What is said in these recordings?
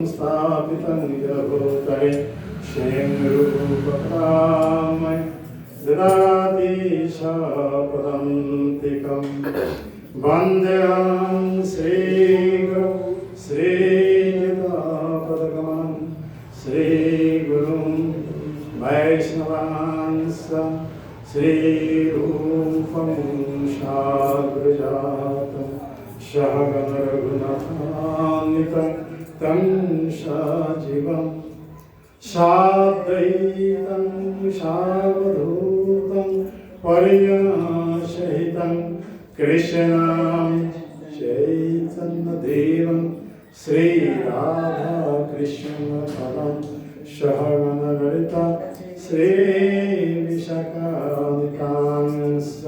स्थापितं निजभूतले श्रीरूपकामय ददाति शापदन्तिकं वन्देऽहं श्रीगुरुं श्रीयुतापदकमलं श्रीगुरुं वैष्णवांश्च श्रीरूपं शाग्रजातं सहगणरघुनाथान्वितं तं सजीवं साद्वैतं सावधूतं परिजनसहितं कृष्णं चैतन्यदेवं श्रीराधाकृष्णपदं सहगणललिता श्रीविशाखान्वितांश्च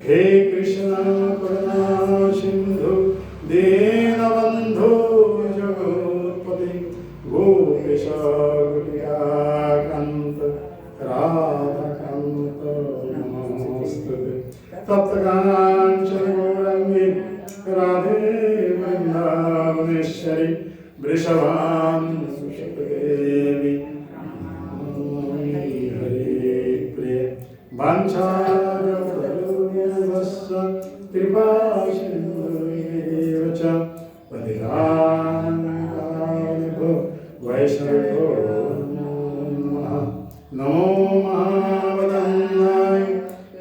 हे कृष्ण करुणा सिन्धु दीनबन्धु जगत्पते गोपेश गोपिकान्त राधाकान्त नमोस्तुते तप्तकाञ्चन गौराङ्गी राधे वृन्दावनेश्वरी वृषभानुसुतदेवी हरे प्रिय वाञ्छाकल्पतरुभ्यश्च कृपासिन्धुभ्येव च पतितानां वैष्णवेभ्यो नमो महावदन्नाय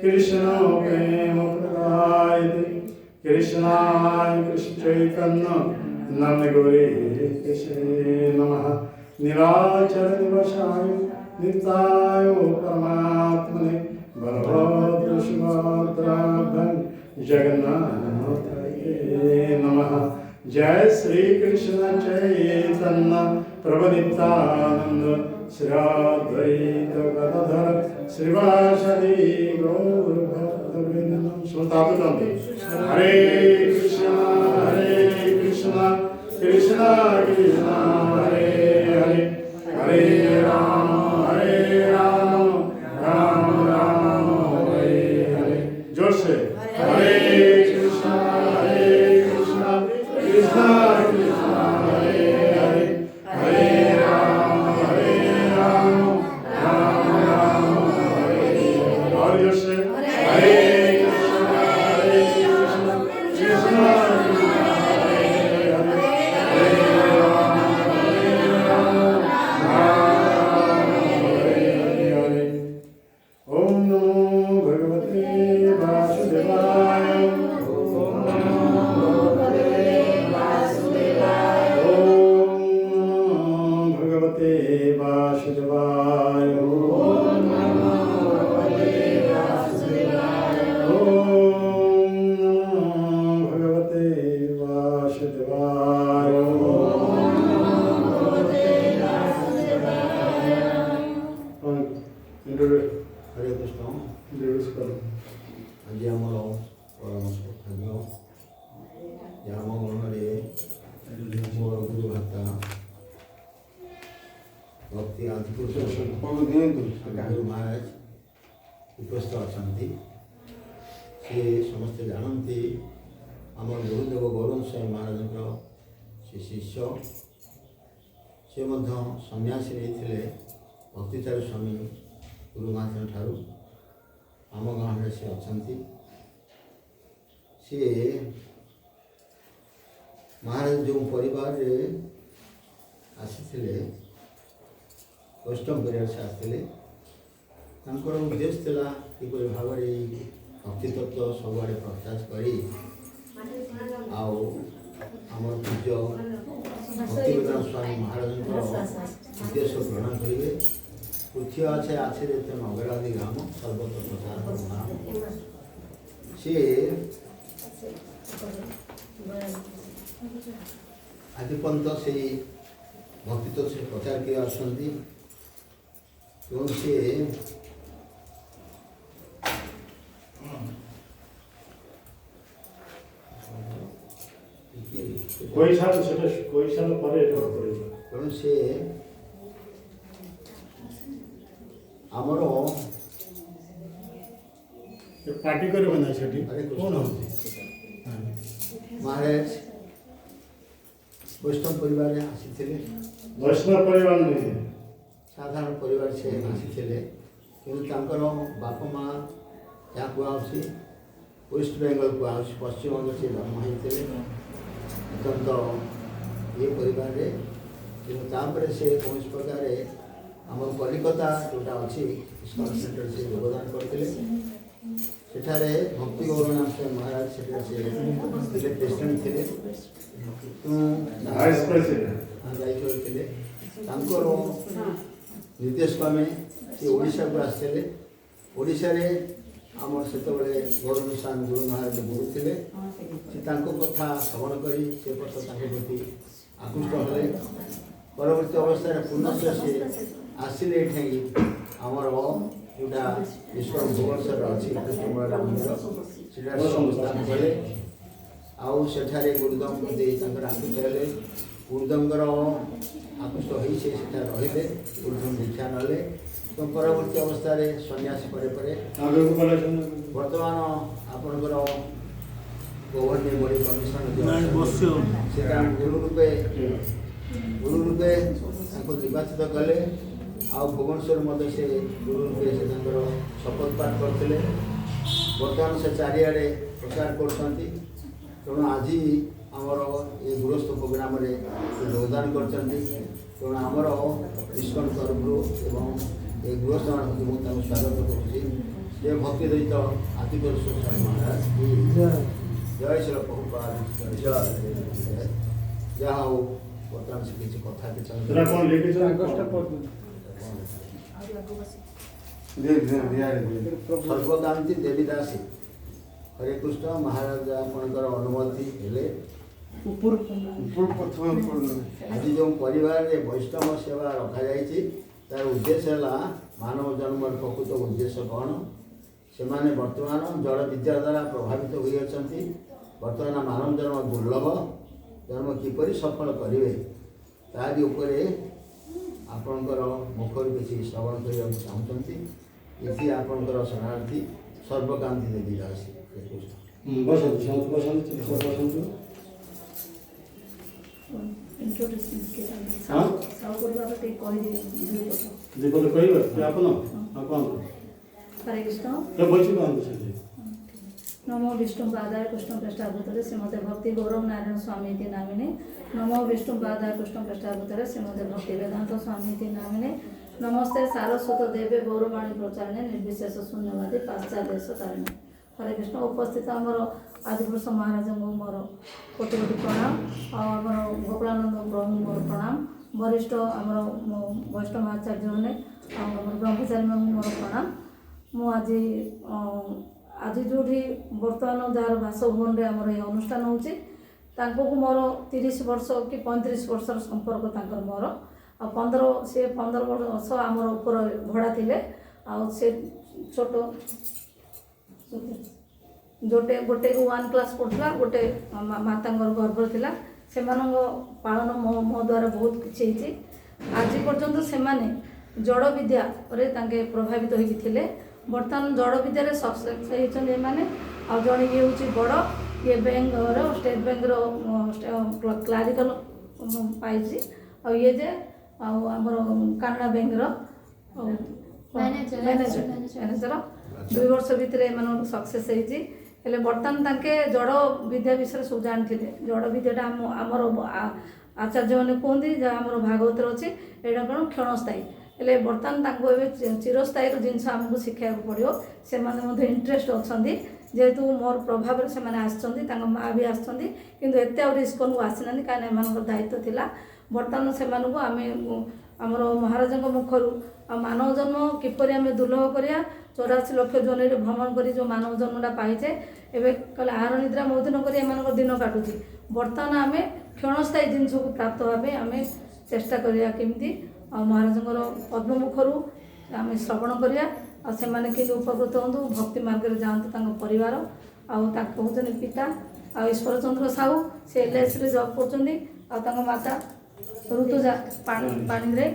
कृष्ण प्रेम प्रदायते कृष्णाय कृष्ण चैतन्य नाम्ने गौरी कृष्णे नमः नीलाचल दिवसाय नित्याय परमात्मने बलभद्र सुभद्राभ्यां जगन्नाथाय नमः। जय श्री कृष्ण चैतन्य प्रभु नित्यानंद श्री अद्वैत गदाधर श्रीवासदि गौर भक्तवृंद श्रोतावृंद हरे कृष्ण कृष्ण कृष्ण हरे हरे हरे राम राम राम हरे हरे। जोर से हरे कृष्ण कृष्ण कृष्ण हरे हरे हरे राम राम राम हरे हरे। और जोर से हरे कृष्ण कृष्ण महाराज उपस्थित अच्छा सी समस्ते जानती आम गुरुदेव गौरव स्वामी महाराज से शिष्य से सन्यासी नहीं भक्तिचार स्वामी गुरुमाता ठारू आम गाँव में से अच्छा सी महाराज जो परिवार आसी वैष्णव परिवार से आसते उद्देश्य था किपरि भाव भक्ति तत्व सबुआड़े प्रकाश करी आमर पूज्य भक्तिवेदांत स्वामी महाराज उद्देश्य ग्रहण करेंगे। पृथ्वी अच्छे आछे नगरादि ग्राम सर्वत्र प्रचार नाम सी आदिपंत से भक्ति तत्व से प्रचार किए आसती এবং সে कोई साल पर কারণ সে আমার पार्टी करे बना सेठी कौन होते महाराज वैष्णव परिवार आसी वैष्णव परिवार नहीं साधारण परिवार से आसी कि बाप माँ क्या कहुच्छी वेस्ट बेंगल कहुच्छी पश्चिम बंग से जन्म होते अत्यंत ये परिवार कि से कौन प्रकार आम कलिकता जोटा अच्छी इस्कन सेंटर से योगदान करते सेठारे भक्ति गौरनाथ से महाराज से प्रेसिडेंट थे वाइस प्रेसिडेंट थे निर्देश क्रमे से ओडिशा को आसते ओडिशा रे आम से गौरविशान गुरु महाराज गुरु थे कथा श्रवण कर प्रति आकृष्ट हेले परवर्ती अवस्था पुनः से आसिले आमर जोटा ईश्वर भुवनेश्वर अच्छी कृष्णमूल मंदिर से गले आउ सेठारे गुरुदम प्रति आकृष्ट हेले गुरुदमर आकृष्ट हो रे गुरुदम दीक्षा नले तो परवर्ती अवस्था सन्यासी बर्तमान आपणकर गवर्निंग बॉडी कमिशन से गुरु रूपे निर्वाचित कले आ भुवनेश्वर से गुरु रूपे से शपथ पाठ करते बर्तमान से चारिड़े प्रचार कर आज आमर ये गृहस्थ प्रोग्राम योगदान कर आमर इस्कन तरफ एवं ये गृहस्थ मान स्वागत करुँचे भक्ति रहित आदिपुरुष महाराज जय श्री प्रभुपाद जय जहा हो बर्तमान से किसी कथा सर्वकांति देवीदासी हरे कृष्ण महाराज आपणकर अनुमति हेले आज जो परिवार में वैष्णव सेवा रखा जाइए तार उद्देश्य है मानव जन्म प्रकृत उद्देश्य कौन से माने वर्तमान जड़ विद्या द्वारा प्रभावित होती वर्तमान मानव जन्म दुर्लभ जन्म किपरि सफल करेंगे तारी उपरे आपणकर मुखर किसी श्रवण करने चाहते ये आपणकर शरणार्थी सर्वकांति देवी दासी हरे कृष्ण नमो विष्णु पादाय कृष्ण पृष्ठाभूतले श्रीमते भक्ति गौरव नारायण स्वामी नामिने नमो विष्णु पादाय कृष्ण पृष्ठाभूतले श्रीमते भक्ति वेदांत स्वामी नामिने नमस्ते सारस्वत देवे गौरवाणी प्रचारणे निर्विशेष शून्यवादी पाश्चात्य तारिणी हरे कृष्ण उपस्थित आमर आदिपुरुष महाराज मोर कोटि कोटि प्रणाम आमर गोकुलानंद प्रभु मोर प्रणाम वरिष्ठ आमर वैष्णव आचार्य मैंने ब्रह्मचारी मोर प्रणाम मुझे आज जो बर्तमान जार बासभवन में आमर ये अनुष्ठान हो मोर 30 वर्ष कि 35 वर्षर संपर्क मोर आ 15 वर्ष आमर ऊपर भड़ा थे से छोट जोटे गोटे 1 क्लास पढ़ा गोटे माता गर्भ था से पालन मो द्वारा बहुत किसी आज पर्यंत से जड़ विद्या प्रभावित होते बर्तमान जड़ विद्या सक्सेस होती मैंने आ जड़े ये हूँ बड़ ये बैंक स्टेट बैंक क्लारिकल पाई ये जे आमर कानाडा बैंक मैनेजर 2 वर्ष भितर सक्सेस होती बर्तमान तांके जड़ विद्या विषय सब जानी जड़ विद्याटा आमर आचार्य मैंने कहते जहाँ आमर भागवत अच्छे यहाँ कौन क्षणस्थायी हेले बर्तमान चिरस्थायी जिनस आमको शिखा पड़ो से इंटरेस्ट अच्छा जेहेतु मोर प्रभाव से माँ भी आसते इस्कन को आसी ना कहीं दायित्व थिला बर्तमान से आम आमर महाराज मुखर मानव जन्म किपर आम दुर्लभ करिया 84 लाख जन भ्रमण कर जो मानव जन्मटा पाइचे एवं कल आहार निद्रा मौत नक दिन काटुची बर्तमान आम क्षणस्थायी जिनस को प्राप्त भाव आम चेष्टा करिया केमती महाराज पद्म मुखर आम श्रवण करिया से उपकृत हूँ भक्ति मार्ग में जातु परिवार आउन पिता आ ईश्वर चंद्र साहू से LIC रे जॉब कर माता ऋतुजा पानी रे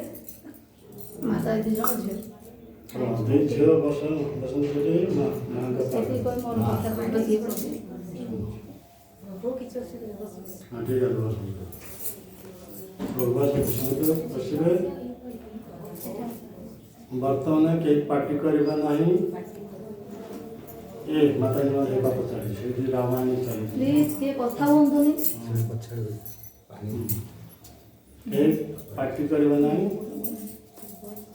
माता 2 जन झील मोर माता बसवे बर्तमान के पार्टी करवा नहीं ये माता जी मारे बात चली से रामायण चली प्लीज के कथा हुंतुनी एक पार्टी करवा नहीं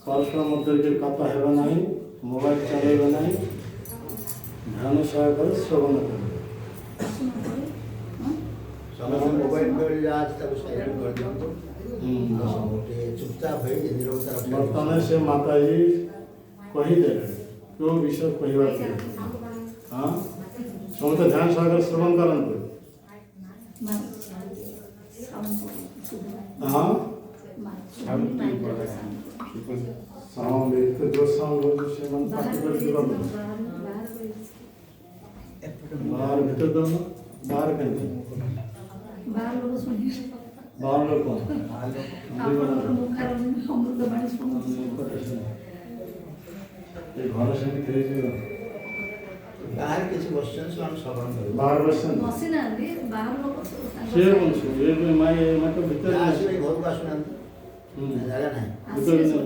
परस्पर मध्य के कथा हेबा नहीं मोबाइल चलेबा नहीं ध्यान सहकार श्रवण कर समस्त मोबाइल पर आज तक साइलेंट कर दियो चुपचाप है निरवता बर्तमान से माता जी कही दे तो विषय कहवा हाँ समस्त ध्यान सहकार श्रवण करंतु हाँ साउंड एक तो जो साउंड हो से मन पार्टी कर दिया बाहर भीतर दोनों बाहर कहीं बाहर लोग सुनिए बाहर लोग कौन ये घर से निकले बाहर किसी क्वेश्चन हम श्रवण करू बाहर बसन मसिना दे बाहर लोग से बंसु ये भी मैं तो भीतर आसवे घर को आसुना जागा नहीं भीतर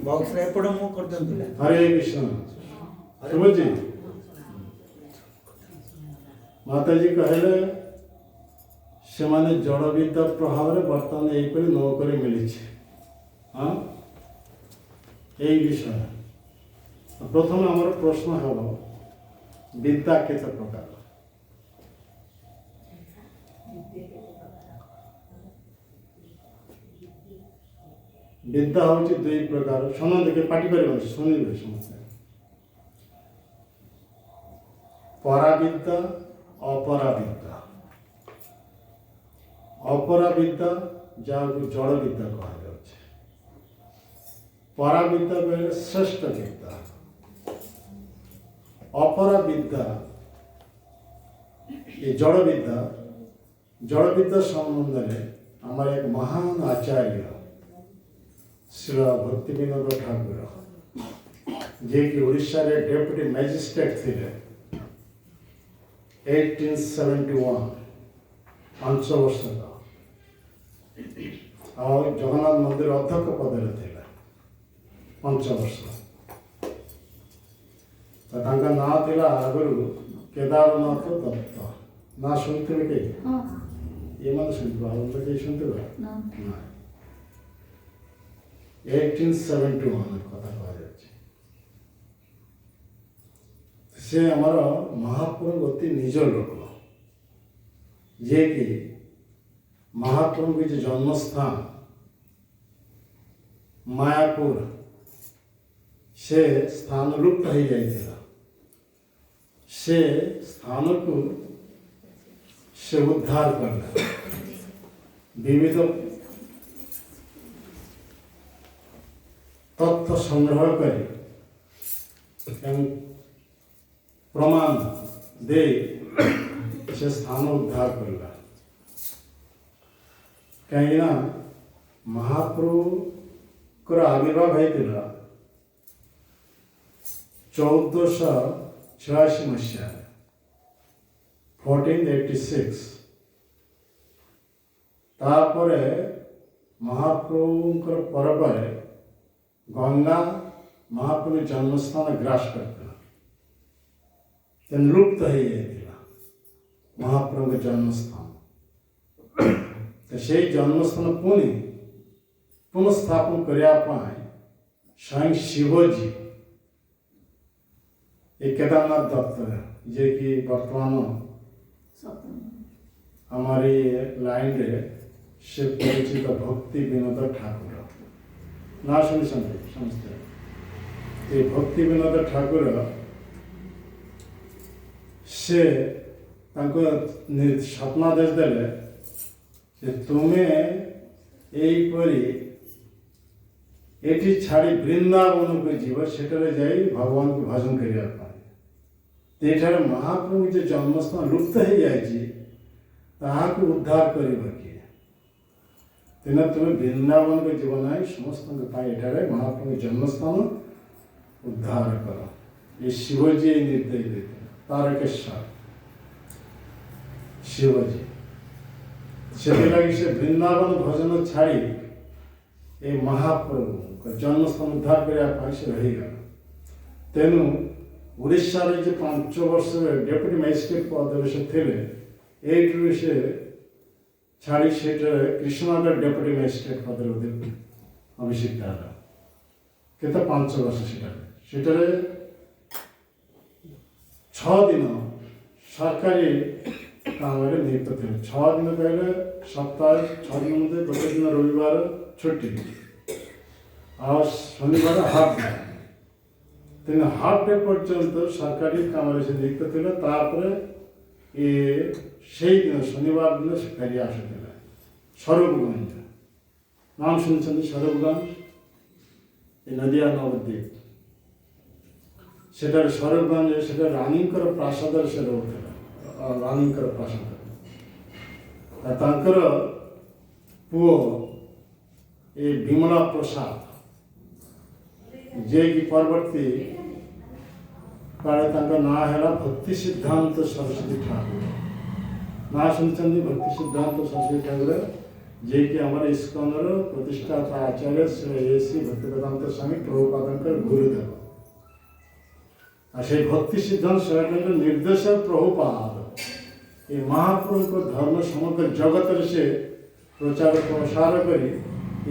बॉक्स रे पड़ मु कर दंतु हरे कृष्ण समझ जी माता जी कहले से माने जड़ विद्या प्रभाव रे वर्तमान एपरि नौकरी मिली हाँ यही विषय प्रथम आमर प्रश्न हम विद्या केते प्रकार विद्या हूँ दुई प्रकार सुन देखे पार्टी कर शुणिबे समस्ते पराविद्या अपराविद्या अपराविद्या जहाँ जड़ विद्या कह पराविद्या कहले श्रेष्ठ विद्या अपराविद्या ये जड़ विद्या संबंध में हमारे एक महान आचार्य श्री भक्ति विनोद ठाकुर जे कि ओडिशा रे डेप्यूटी मैजिस्ट्रेट थे 1871 5 वर्ष का और जगन्नाथ मंदिर अध्यक्ष पद थे 5 वर्ष तो ना थिला आगु केदारनाथ दत्त ना शुणुते कि ये मन शुणुते शुणुते 1871 कथा कह से आमर महाप्रभु अति निज लोक जे कि महाप्रभु के जन्मस्थान मायापुर से स्थान लुप्त हो जाता से स्थान को से उद्धार करला विविध तथ्य संग्रह कर प्रमाण दे से स्थान उद्धार करला कहीं महाप्रभु को आविर्भाव होता 1486 मसीहा 1486 तापरे महाप्रभु पर्व गंगा महाप्रभु जन्मस्थान ग्रास करता लुप्त हो जाता महाप्रभु जन्मस्थान तो से जन्मस्थान पुनस्थापन करने स्वयं शिवजी ये केदारनाथ दत्त जे कि वर्तमान हमारी लाइन रे से परिचित भक्ति विनोद ठाकुर ना शुणी समझते ये भक्ति विनोद ठाकुर से स्वप्नादेश देले तुम्हें यहीपरी एठी छाड़ी वृंदावन को जीव सेठारे जाई भगवान को भजन करने महाप्रभु जो जन्मस्थान लुप्त हो जाए ताहाको उद्धार कर तेना तुम्हें वृंदावन को जीवन ना समस्त महाप्रभु जन्मस्थान उद्धार कर ये शिवजी निर्देश देते तारकेश्वर शिवजी से से वृंदावन भजन छाड़ी ए महाप्रभु जन्मस्थान उद्धार करने से रहीगला। तेणु ओडिशा रे जो 5 वर्ष डेप्यूटी मजिस्ट्रेट पद से थे से छाड़ी से कृष्णनगर डेप्यूटी मजिस्ट्रेट पद अभिषेक केते 5 वर्ष से 6 दिन सरकारी काम नियुक्त थे। 6 दिन कहले सप्ताह 6 दिन मध्य गोटे दिन रविवार छुट्टी आ शनिवार हाफ डे। तेना हाफ डे पर्यंत सरकारी काम से नियुक्त थे। तापर ये से दिन शनिवार दिन से फेरी आसुला स्वरूपगंज नाम शुणी स्वरूपगंज नदिया नवद्वीप से स्वरूपगंज से रानीकर प्रासाद से रोकला रानीकर प्रासाद पुओ ये विमला प्रसाद जे कि परवर्ती काले ना है भक्ति सिद्धांत सरस्वती ठाकुर ना शुणी भक्ति सिद्धांत सरस्वती ठाकुर जे कि आम इस्कन प्रतिष्ठाता आचार्य श्री ए.सी. भक्तिवेदांत स्वामी प्रभुपाद गुरुदेव से भक्ति सिद्धांत सरकार निर्देशक प्रभुपाद ये महाप्रभु को धर्म समग्र जगत से प्रचार प्रसार कर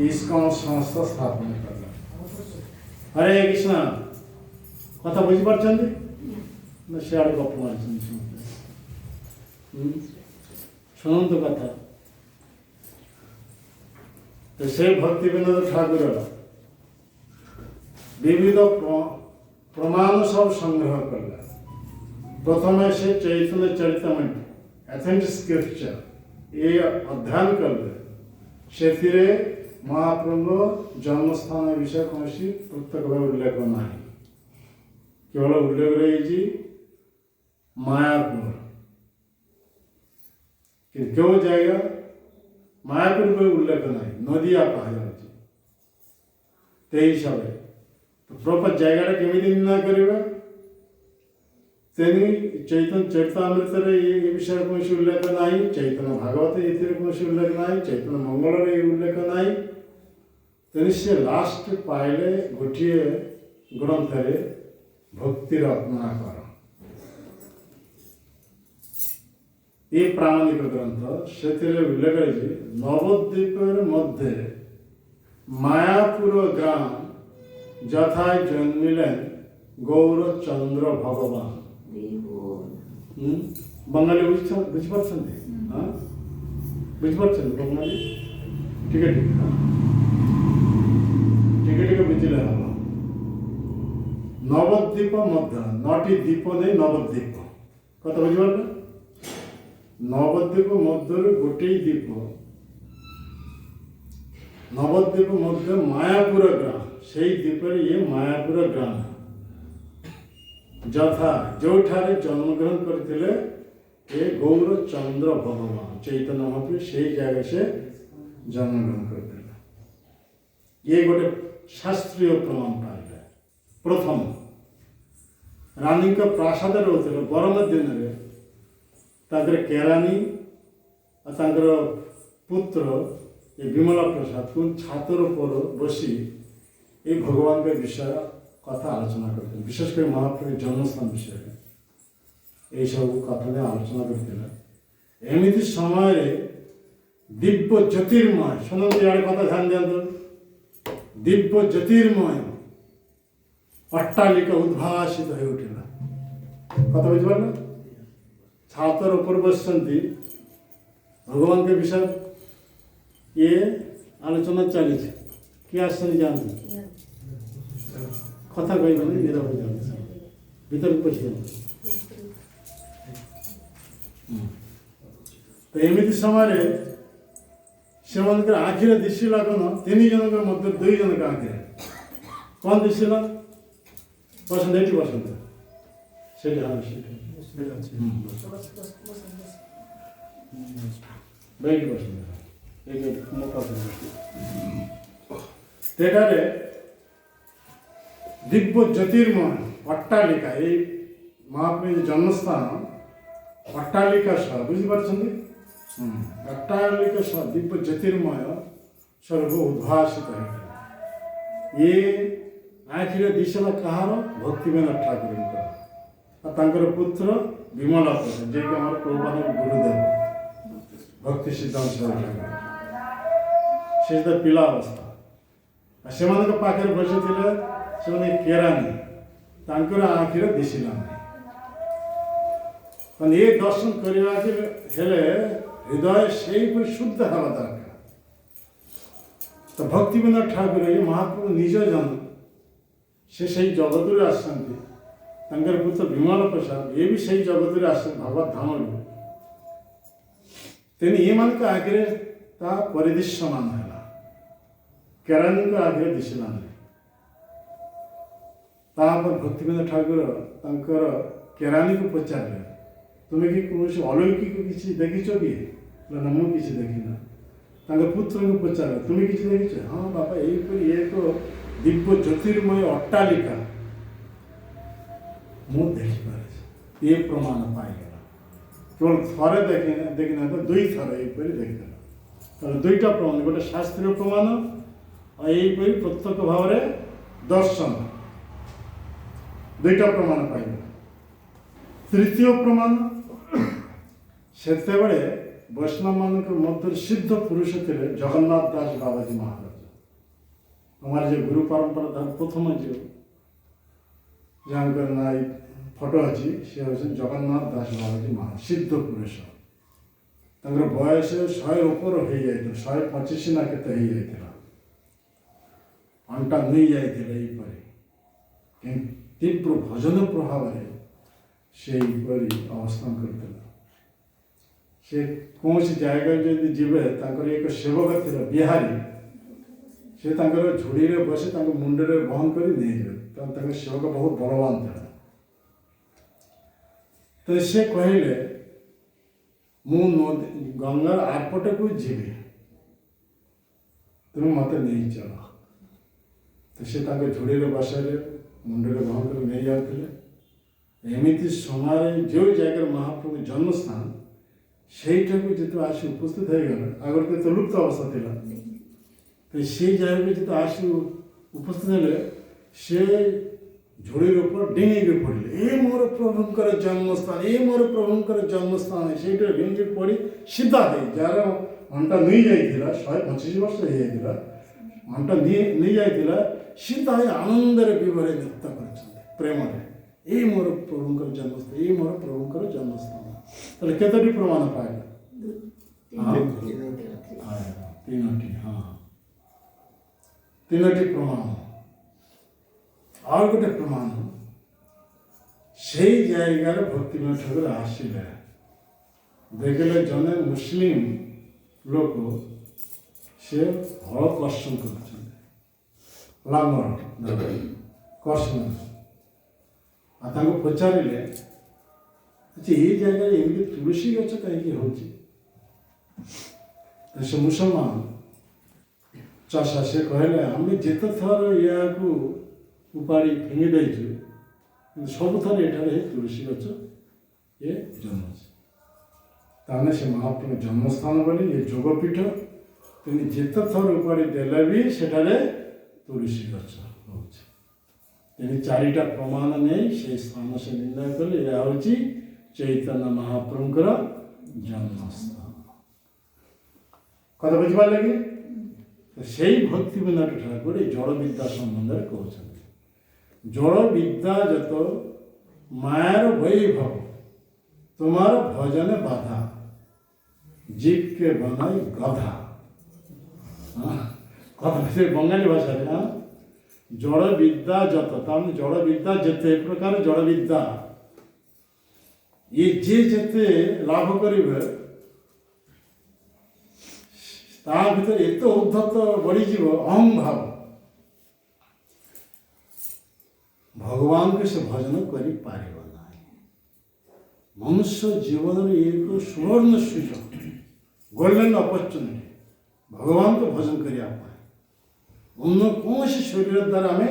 इस्कन संस्था स्थापना करला। हरे कृष्ण कथा बुझीपार सियाड़े गप मारी शुणु कथा तो से भक्ति विनोद ठाकुर विविध प्रमाण सब संग्रह करला। प्रथम से चैतन्य चरितमणि एथेंटिक स्क्रिप्चर ये अध्ययन कले से महाप्रभु जन्मस्थान विषय कौन प्रत्येक भाव उल्लेख ना केवल उल्लेख रही मायापुर कि क्यों जाएगा मायापुर में उल्लेख ना नदिया कहा जाए हिसाब से तो प्रॉपर जगह केमी निर्णय करेगा चैतन्य चरितामृत ये विषय कौन उल्लेख ना चैतन्य भागवत ये कौन उल्लेख ना चैतन्य मंगल उल्लेख ना तेणु से लास्ट पाइले गोटे ग्रंथ भक्ति रत्नाकर ये प्रामाणिक ग्रंथ से उल्लेख है नवद्वीप मध्य मायापुर ग्राम यथा जन्मिलेन गौरचंद्र भगवान बंगाली बुझीपार बंगाली ठीक बुझे हम नवद्वीप मध्य 9टी द्वीप नहीं नवद्वीप कत बुझीपार नवद्वीप मध्य गोटे द्वीप नवद्वीप मध्य मायापुर ग्राम से द्वीप ये मायापुर ग्राम यथा जो जन्मग्रहण करते गौरचंद्र भगवान चैतन्य महाप्रभु से जगह से जन्मग्रहण करते ये गोटे शास्त्रीय प्रमाण पाइले। प्रथम रानी का प्रासाद रोते गरम दिन में केरानी पुत्र ये विमला प्रसाद को छातर पर बसी ये भगवान के विषय कथा आलोचना करते विशेषकर महाप्रभु जन्मस्थान विषय ये सब कथा आलोचना करते एमती समय दिव्य ज्योतिर्मय शुणु यार कथा ध्यान दिखाँ दिव्य ज्योतिर्मय अट्टालिका उद्भासित हो उठला कथा बुझीपार छातर ऊपर बसती भगवान के विषय ये आलोचना चली किए आस जानते कथा कह नीरव हो जाते भीतर पशि तो एमती समय से आखिरे दिशला कौन 3 जन मध्य 2 जन आखिरे कौन दिशला बसंत ये बसंत से बैठ बसंत एक मोटा तेटारे दिव्य ज्योतिर्मय अट्टालिका ये महाप्रभु जन्मस्थान अट्टालिका सह बुझीपार ଅଟ୍ଟାଳିକା ଦିବ୍ୟ ଜ୍ୟୋତିର୍ମୟ ସ୍ୱରୂପ ଉଦ୍ଭାସିତ ହୋଇଥିଲା। ଇଏ ଆଖିରେ ଦିଶିଲା କାହାର? ଭକ୍ତିବିନୋଦ ଠାକୁରଙ୍କର ଆଉ ତାଙ୍କର ପୁତ୍ର ବିମଳା ପ୍ରସାଦ, ଯିଏକି ଆମର ପ୍ରଭୁପାଦର ଗୁରୁଦେବ ଭକ୍ତି ସିଦ୍ଧାନ୍ତ ଠାକୁର। ସେ ତ ପିଲା ଅବସ୍ଥା ଆଉ ସେମାନଙ୍କ ପାଖରେ ବସିଥିଲେ ସେମାନେ କେରାନୀ, ତାଙ୍କର ଆଖିରେ ଦିଶିଲା ନାହିଁ। ଏ ଦର୍ଶନ କରିବାକୁ ହେଲେ ହୃଦୟ ସେଇପରି ଶୁଦ୍ଧ ହେବା ଦରକାର। ତ ଭକ୍ତିବିନୋଦ ଠାକୁର ଏ ମହାପ୍ରଭୁ ନିଜ ଜନ, ସେ ସେଇ ଜଗତରୁ ଆସିଛନ୍ତି। ତାଙ୍କର ପୁତ୍ର ବିମଳ ପ୍ରସାଦ ଏ ବି ସେଇ ଜଗତରୁ ଆସିଛନ୍ତି ଭଗବତ ଧାମରୁ। ତେଣୁ ଏମାନଙ୍କ ଆଗରେ ତାହା ପରିଦୃଶ୍ୟମାନ ହେଲା, କେରାନୀଙ୍କ ଆଗରେ ଦିଶିଲା ନାହିଁ। ତାପରେ ଭକ୍ତିବିନୋଦ ଠାକୁର ତାଙ୍କର କେରାନୀକୁ ପଚାରିଲେ, ତୁମେ କି କୌଣସି ଅଲୌକିକ କିଛି ଦେଖିଛ କି? ନା ମୁଁ କିଛି ଦେଖିନା। ତାଙ୍କ ପୁତ୍ରଙ୍କୁ ପଚାରିଲେ, ତୁମେ କିଛି ଦେଖିଛ? ହଁ ବାପା, ଏହିପରି ଏକ ଦିବ୍ୟ ଜ୍ୟୋତିର୍ମୟ ଅଟ୍ଟାଳିକା ମୁଁ ଦେଖିପାରିଛି। ଏ ପ୍ରମାଣ ପାଇଗଲା। କେବଳ ଥରେ ଦେଖିନା ତ 2 ଥର ଏହିପରି ଦେଖିଦେଲା। ତାହେଲେ 2ଟା ପ୍ରମାଣ, ଗୋଟେ ଶାସ୍ତ୍ରୀୟ ପ୍ରମାଣ ଆଉ ଏହିପରି ପ୍ରତ୍ୟକ୍ଷ ଭାବରେ ଦର୍ଶନ, 2ଟା ପ୍ରମାଣ ପାଇଗଲା। ତୃତୀୟ ପ୍ରମାଣ, ସେତେବେଳେ ବୈଷ୍ଣବମାନଙ୍କ ମଧ୍ୟରେ ସିଦ୍ଧ ପୁରୁଷ ଥିଲେ ଜଗନ୍ନାଥ ଦାସ ବାବାଜୀ ମହାରାଜ। ଆମର ଯେ ଗୁରୁ ପରମ୍ପରା ତାର ପ୍ରଥମ ଯାହାଙ୍କର ନାଁ ଫଟୋ ଅଛି, ସେ ହେଉଛନ୍ତି ଜଗନ୍ନାଥ ଦାସ ବାବାଜୀ ମହାରାଜ, ସିଦ୍ଧ ପୁରୁଷ। ତାଙ୍କର ବୟସ 100 ଉପରେ ହେଇଯାଇଥିଲା, 125 ନା କେତେ ହେଇଯାଇଥିଲା। ଅଣ୍ଟା ନୁଇ ଯାଇଥିଲେ ଏହିପରି, କିନ୍ତୁ ତୀବ୍ର ଭଜନ ପ୍ରଭାବରେ ସେହିପରି ଅବସ୍ଥାନ କରିଥିଲା। ସେ କୌଣସି ଜାଗାରେ ଯଦି ଯିବେ, ତାଙ୍କର ଏକ ସେବକ ଥିଲା ବିହାରୀ, ସେ ତାଙ୍କର ଝୁଡ଼ିରେ ବସି ତାଙ୍କ ମୁଣ୍ଡରେ ବହନ କରି ନେଇଯିବେ। କାରଣ ତାଙ୍କ ସେବକ ବହୁତ ବଳବାନ ଥିଲା। ତ ସେ କହିଲେ, ମୁଁ ଗଙ୍ଗାର ଆରପଟକୁ ଯିବି, ତୁମେ ମୋତେ ନେଇ ଚାଲ। ତ ସେ ତାଙ୍କ ଝୁଡ଼ିରେ ବସାଇଲେ, ମୁଣ୍ଡରେ ବହନ କରି ନେଇ ଯାଉଥିଲେ। ଏମିତି ସମୟରେ ଯେଉଁ ଜାଗାରେ ମହାପ୍ରଭୁ ଜନ୍ମସ୍ଥାନ, ସେଇଠାକୁ ଯେତେବେଳେ ଆସି ଉପସ୍ଥିତ ହେଇଗଲା, ଆଗରୁ କେତେ ଲୁପ୍ତ ଅବସ୍ଥା ଥିଲା, ତ ସେଇ ଜାଗାକୁ ଯେତେବେଳେ ଆସି ଉପସ୍ଥିତ ହେଲେ, ସେ ଝୁଡ଼ିର ଉପରେ ଡେଇଁକି ପଡ଼ିଲେ, ଏ ମୋର ପ୍ରଭୁଙ୍କର ଜନ୍ମସ୍ଥାନ, ଏ ମୋର ପ୍ରଭୁଙ୍କର ଜନ୍ମସ୍ଥାନ। ସେଇଟା ଡେଇଁକି ପଡ଼ି ସିଧା ହେଇ, ଯାହାର ଅଣ୍ଟା ନେଇ ଯାଇଥିଲା, 125 ବର୍ଷ ହେଇଯାଇଥିଲା, ଅଣ୍ଟା ନେଇ ଯାଇଥିଲା, ସିଧା ହେଇ ଆନନ୍ଦରେ ବିଭରେ ନୃତ୍ୟ କରିଛନ୍ତି ପ୍ରେମରେ, ଏଇ ମୋର ପ୍ରଭୁଙ୍କର ଜନ୍ମସ୍ଥାନ, ଏଇ ମୋର ପ୍ରଭୁଙ୍କର ଜନ୍ମସ୍ଥାନ। ତାହେଲେ କେତୋଟି ପ୍ରମାଣ ପାଇଲେ? 3ଟି। ହଁ, 3ଟି ପ୍ରମାଣ। ଆଉ ଗୋଟେ ପ୍ରମାଣ, ସେଇ ଜାଗାରେ ଭକ୍ତିବିନୋଦ ଠାକୁର ଆସିଲେ, ଦେଖିଲେ ଜଣେ ମୁସଲିମ ଲୋକ ସେ ହଳ କର୍ଷଣ କରୁଛନ୍ତି, ଲାଙ୍ଗଳ କର୍ଷଣ। ଆଉ ତାଙ୍କୁ ପଚାରିଲେ, ଏଇ ଜାଗାରେ ଏମିତି ତୁଳସୀ ଗଛ କାହିଁକି ହେଉଛି? ସେ ମୁସଲମାନ ଚାଷା, ସେ କହିଲେ, ଆମେ ଯେତେ ଥର ୟାକୁ ଉପାଡ଼ି ଫିଙ୍ଗି ଦେଇଛୁ, କିନ୍ତୁ ସବୁଥର ଏଠାରେ ତୁଳସୀ ଗଛ ଏ ଜନ୍ମଛି। ତାହେଲେ ସେ ମହାପ୍ରଭୁ ଜନ୍ମସ୍ଥାନ ବୋଲି ଏ ଯୋଗପୀଠ, ତେଣୁ ଯେତେ ଥର ଉପାଡ଼ି ଦେଲେ ବି ସେଠାରେ ତୁଳସୀ ଗଛ ହେଉଛି। ତେଣୁ 4ଟା ପ୍ରମାଣ ନେଇ ସେଇ ସ୍ଥାନ ସେ ନିର୍ଣ୍ଣୟ କଲେ, ଏହା ହେଉଛି ଚୈତନ୍ୟ ମହାପ୍ରଭୁଙ୍କର ଜନ୍ମସ୍ଥାନ। କଥା ବୁଝିପାରିଲେ କି? ସେଇ ଭକ୍ତିବିନୋଦ ଠାକୁର ଏ ଜଳ ବିଦ୍ୟା ସମ୍ବନ୍ଧରେ କହୁଛନ୍ତି। ଜଳ ବିଦ୍ୟା ଯତ ମାୟାର ବୈଭବ, তোমার ভজনে বাধা, জীবকে বানাই গাধা। কথা সে বঙ্গালী ভাষায়। জড় বিদ্যা যত, তার মানে জড় বিদ্যা যেতে প্রকার জড় বিদ্যা, ইয়ে যে যেতে লাভ করিবে তা ভিতরে এত উদ্ধত বড়িଯିବ ଅହଂ ଭାବ, ଭଗବାନଙ୍କୁ ସେ ଭଜନ କରିପାରିବ ନାହିଁ। ମନୁଷ୍ୟ ଜୀବନରେ ଏକ ସୁବର୍ଣ୍ଣ ସୁଯୋଗ, ଗୋଲ୍ଡେନ୍ ଅପରଚ୍ୟୁନିଟି ଭଗବାନଙ୍କୁ ଭଜନ କରିବା ପାଇଁ। ଅନ୍ୟ କୌଣସି ଶରୀର ଦ୍ୱାରା ଆମେ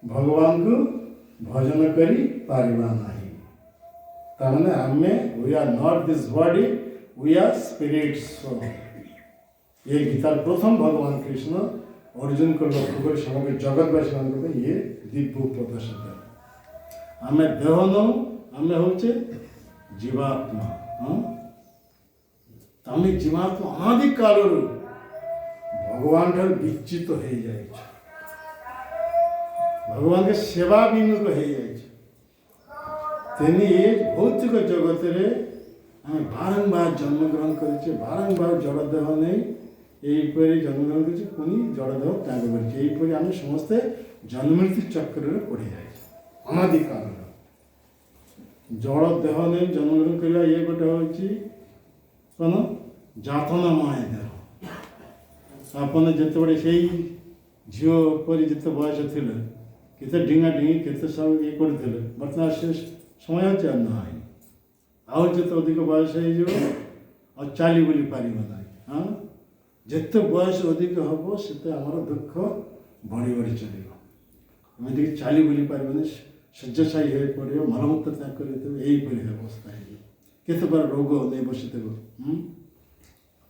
ଭଗବାନଙ୍କୁ ଭଜନ କରିପାରିବା ନାହିଁ। ତାମାନେ ଆମେ we are not this body we are spirits. ये गीतार प्रथम भगवान कृष्ण अर्जुन को लक्ष्य कर समग्र जगतवासी मान ये दिव्य उपदेश देले। आमे देह नौ आमे होचे जीवात्मा। हाँ तमे जीवात्मा अनादि कालरू भगवान ठार विच्युत हो जाए, भगवान के सेवा विमुख हो जाए। भौतिक जगत रे आम बारंबार जन्मग्रहण कर बारंबार जड़ देह नहीं यहीपरि जन्मग्रहण कर पुणी जड़ देह त्याग कर आम समस्ते जन्ममृत्यु चक्र पड़ी जाए अनादि काल। जड़ देह नहीं जन्मग्रहण करवा ये गोटे हूँ कौन जातनामय देह। आपने जिते बड़े से झील पर जिते बयस थे केते डिंगा डिंगी केते सब ये करते बर्तमान से समय अच्छे ना आउ जिते अधिक बयस हो चली बोली पार ना। हाँ जिते बयस अधिक हम से आमर दुख बढ़ी बढ़ी चलो एमती चली बोली पार शଯ୍ୟାଶାୟୀ हो पड़े मलमूत्र त्याग कर अवस्था केते बार रोग नहीं बसी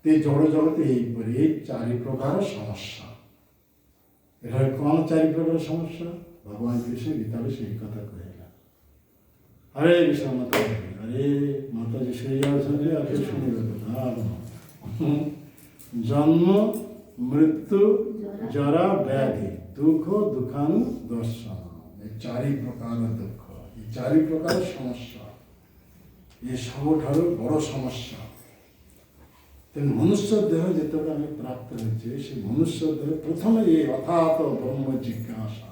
जड़ जगत यही चारि प्रकार समस्या। ये कौन चारि प्रकार समस्या भगवान कृष्ण गीता से ही कथा कहला। हरे कृष्ण माता हरे माता जी से आगे शुणी जन्म मृत्यु जरा व्याधि दुख दुखानु दर्शन ये चारि प्रकार दुख ये चारि प्रकार समस्या ये सब बड़ समस्या। तेणु मनुष्य देह जिते आम प्राप्त होचे से मनुष्य देह प्रथम ये अथात ब्रह्म जिज्ञासा।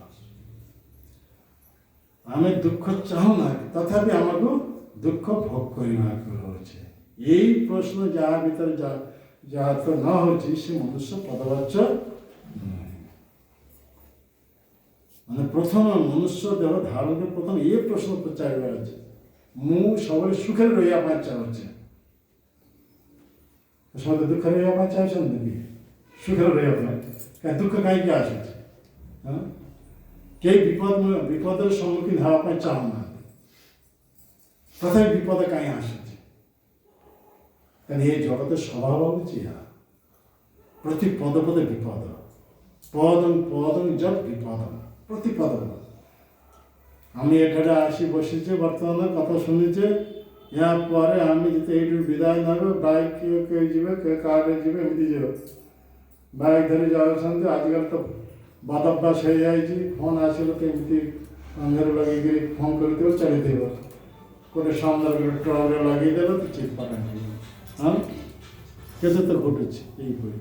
आम दुख चाहूना तथापि आमको दुख भोग करने यही प्रश्न जहाँ भीतर जहाँ तो न हो मनुष्य पदवाच्य मैंने प्रथम मनुष्य देह धारण के प्रथम ये प्रश्न पचार मु सब सुखे रहा चाहे समस्त दुख रहा चाहे सुखे रहा क्या दुख कहीं आस कई विपद सम्मुखीन हाँ चाहूना तथा विपद कहीं आस ये जगत स्वभाव हूँ प्रति पद पद विपद पदं पदं जब विपद प्रति पद आम ये आसी बसीचे बर्तमान कथा शुणीचे या पर आम जिते विदाय ना बाइक जी कार एमती जी बाइक धरी जाऊँ आजकल तो बदभ्यास हो जाए फोन आसिल तो एमती अंधेर लगे फोन कर चलते गोटे सामने ट्रक लगेदेल तो चिप पटा हाँ के तो घटुच्छे यहीपरि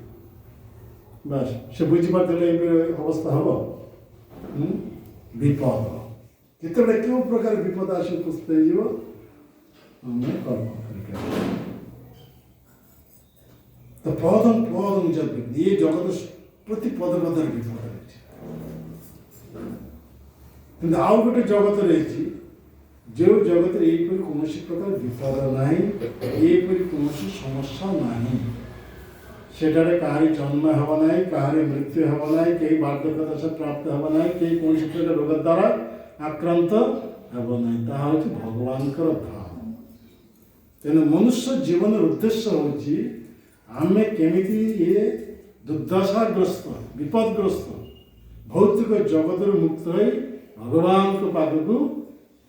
बस से बुझीपारे अवस्था हम विपद केतबे क्यों प्रकार विपद आसी पुष्ट हो तो पदम पदम जब ये जगत प्रति पद पदर विपद रही आउ गोटे जगत रही जो जगत यहीपरि कौन प्रकार विपद ना यहीपरि कौन समस्या ना सेठारे कहारी जन्म हम ना कहारी मृत्यु हम ना कई बार्धक्य दशा प्राप्त हम ना कई कौन प्रकार रोग द्वारा आक्रांत हम ना भगवान धाम। तेणु मनुष्य जीवन उद्देश्य हूँ आम केमिति ये दुर्दशाग्रस्त विपदग्रस्त भौतिक जगत मुक्त हो भगवान को पाखक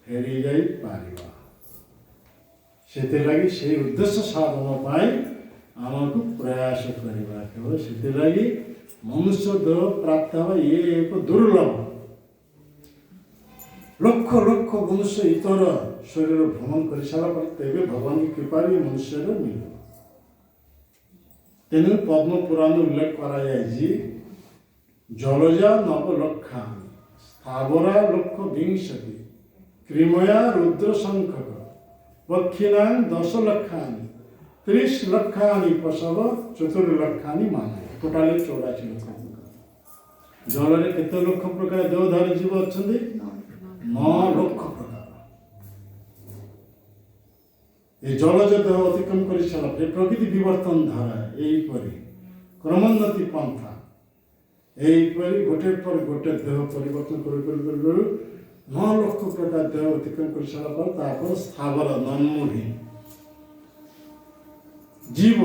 फेरी जाई पारिबा से लगी से उद्देश्य साधन पाई आमको प्रयास करवा केवल से लगी मनुष्य देह प्राप्त हवा ये एक दुर्लभ लक्ष लक्ष मनुष्य इतर शरीर भ्रमण कर सारा तेरे भगवान की कृपा मनुष्य मिल। तेणु पद्म पुराण उल्लेख करा जलजा नवलक्षा स्थावरा लक्ष विंशति क्रिमया रुद्र संखक पक्षिणा 10 लक्षानि 30 लक्षानि पशव 4 मानव टोटाल 84 लक्ष। जल केते लक्ष प्रकार देवधारी जीव अच्छा 9 लक्ष प्रकार ये जलज देह अतिक्रम कर सारा प्रकृति विवर्तन धारा यहीपरि क्रमोन्नति पंथा यहीपरि गोटे पर गोटे देह परिवर्तन कर 9 लक्ष प्रकार देह अतिक्रम कर सारा स्थावर नन्मुढ़ी जीव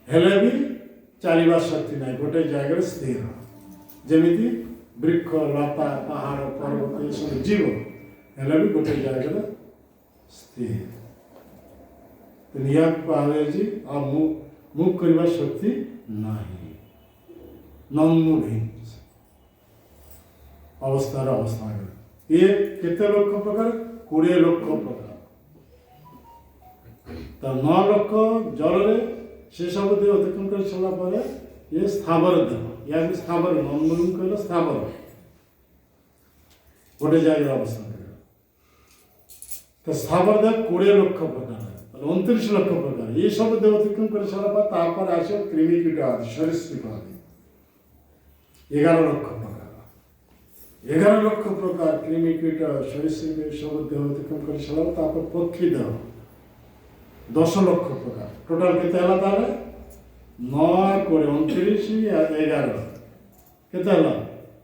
हेले भी चलवा शक्ति ना गोटे जगह स्थिर जमीती वृक्ष लता पहाड़ पर्वत ये सब जीव हेले भी गोटे जगह स्थिर निया जी आ मुव करने शक्ति नहीं नॉन मूविंग अवस्थार अवस्था ये केते लक्ष प्रकार 20 लक्ष प्रकार तो 9 लक्ष जल से सब देह अतिक्रम कर सारा पर ये स्थावर देह या स्थावर नॉन मूविंग कहले स्थावर गोटे जगह अवस्था तो स्थावर देह 20 लक्ष प्रकार 29 लक्ष प्रकार ये सब देह अतिक्रम कर सारा पर आसे कृमि कीट आदि सरीसृप आदि 11 लक्ष प्रकार 11 लक्ष प्रकार कृमि कीट सरीसृप सब देह अतिक्रम कर सारा पक्षी देह 10 लक्ष प्रकार टोटाल केते हला ताले 9 कोड़े 29 11 केते हला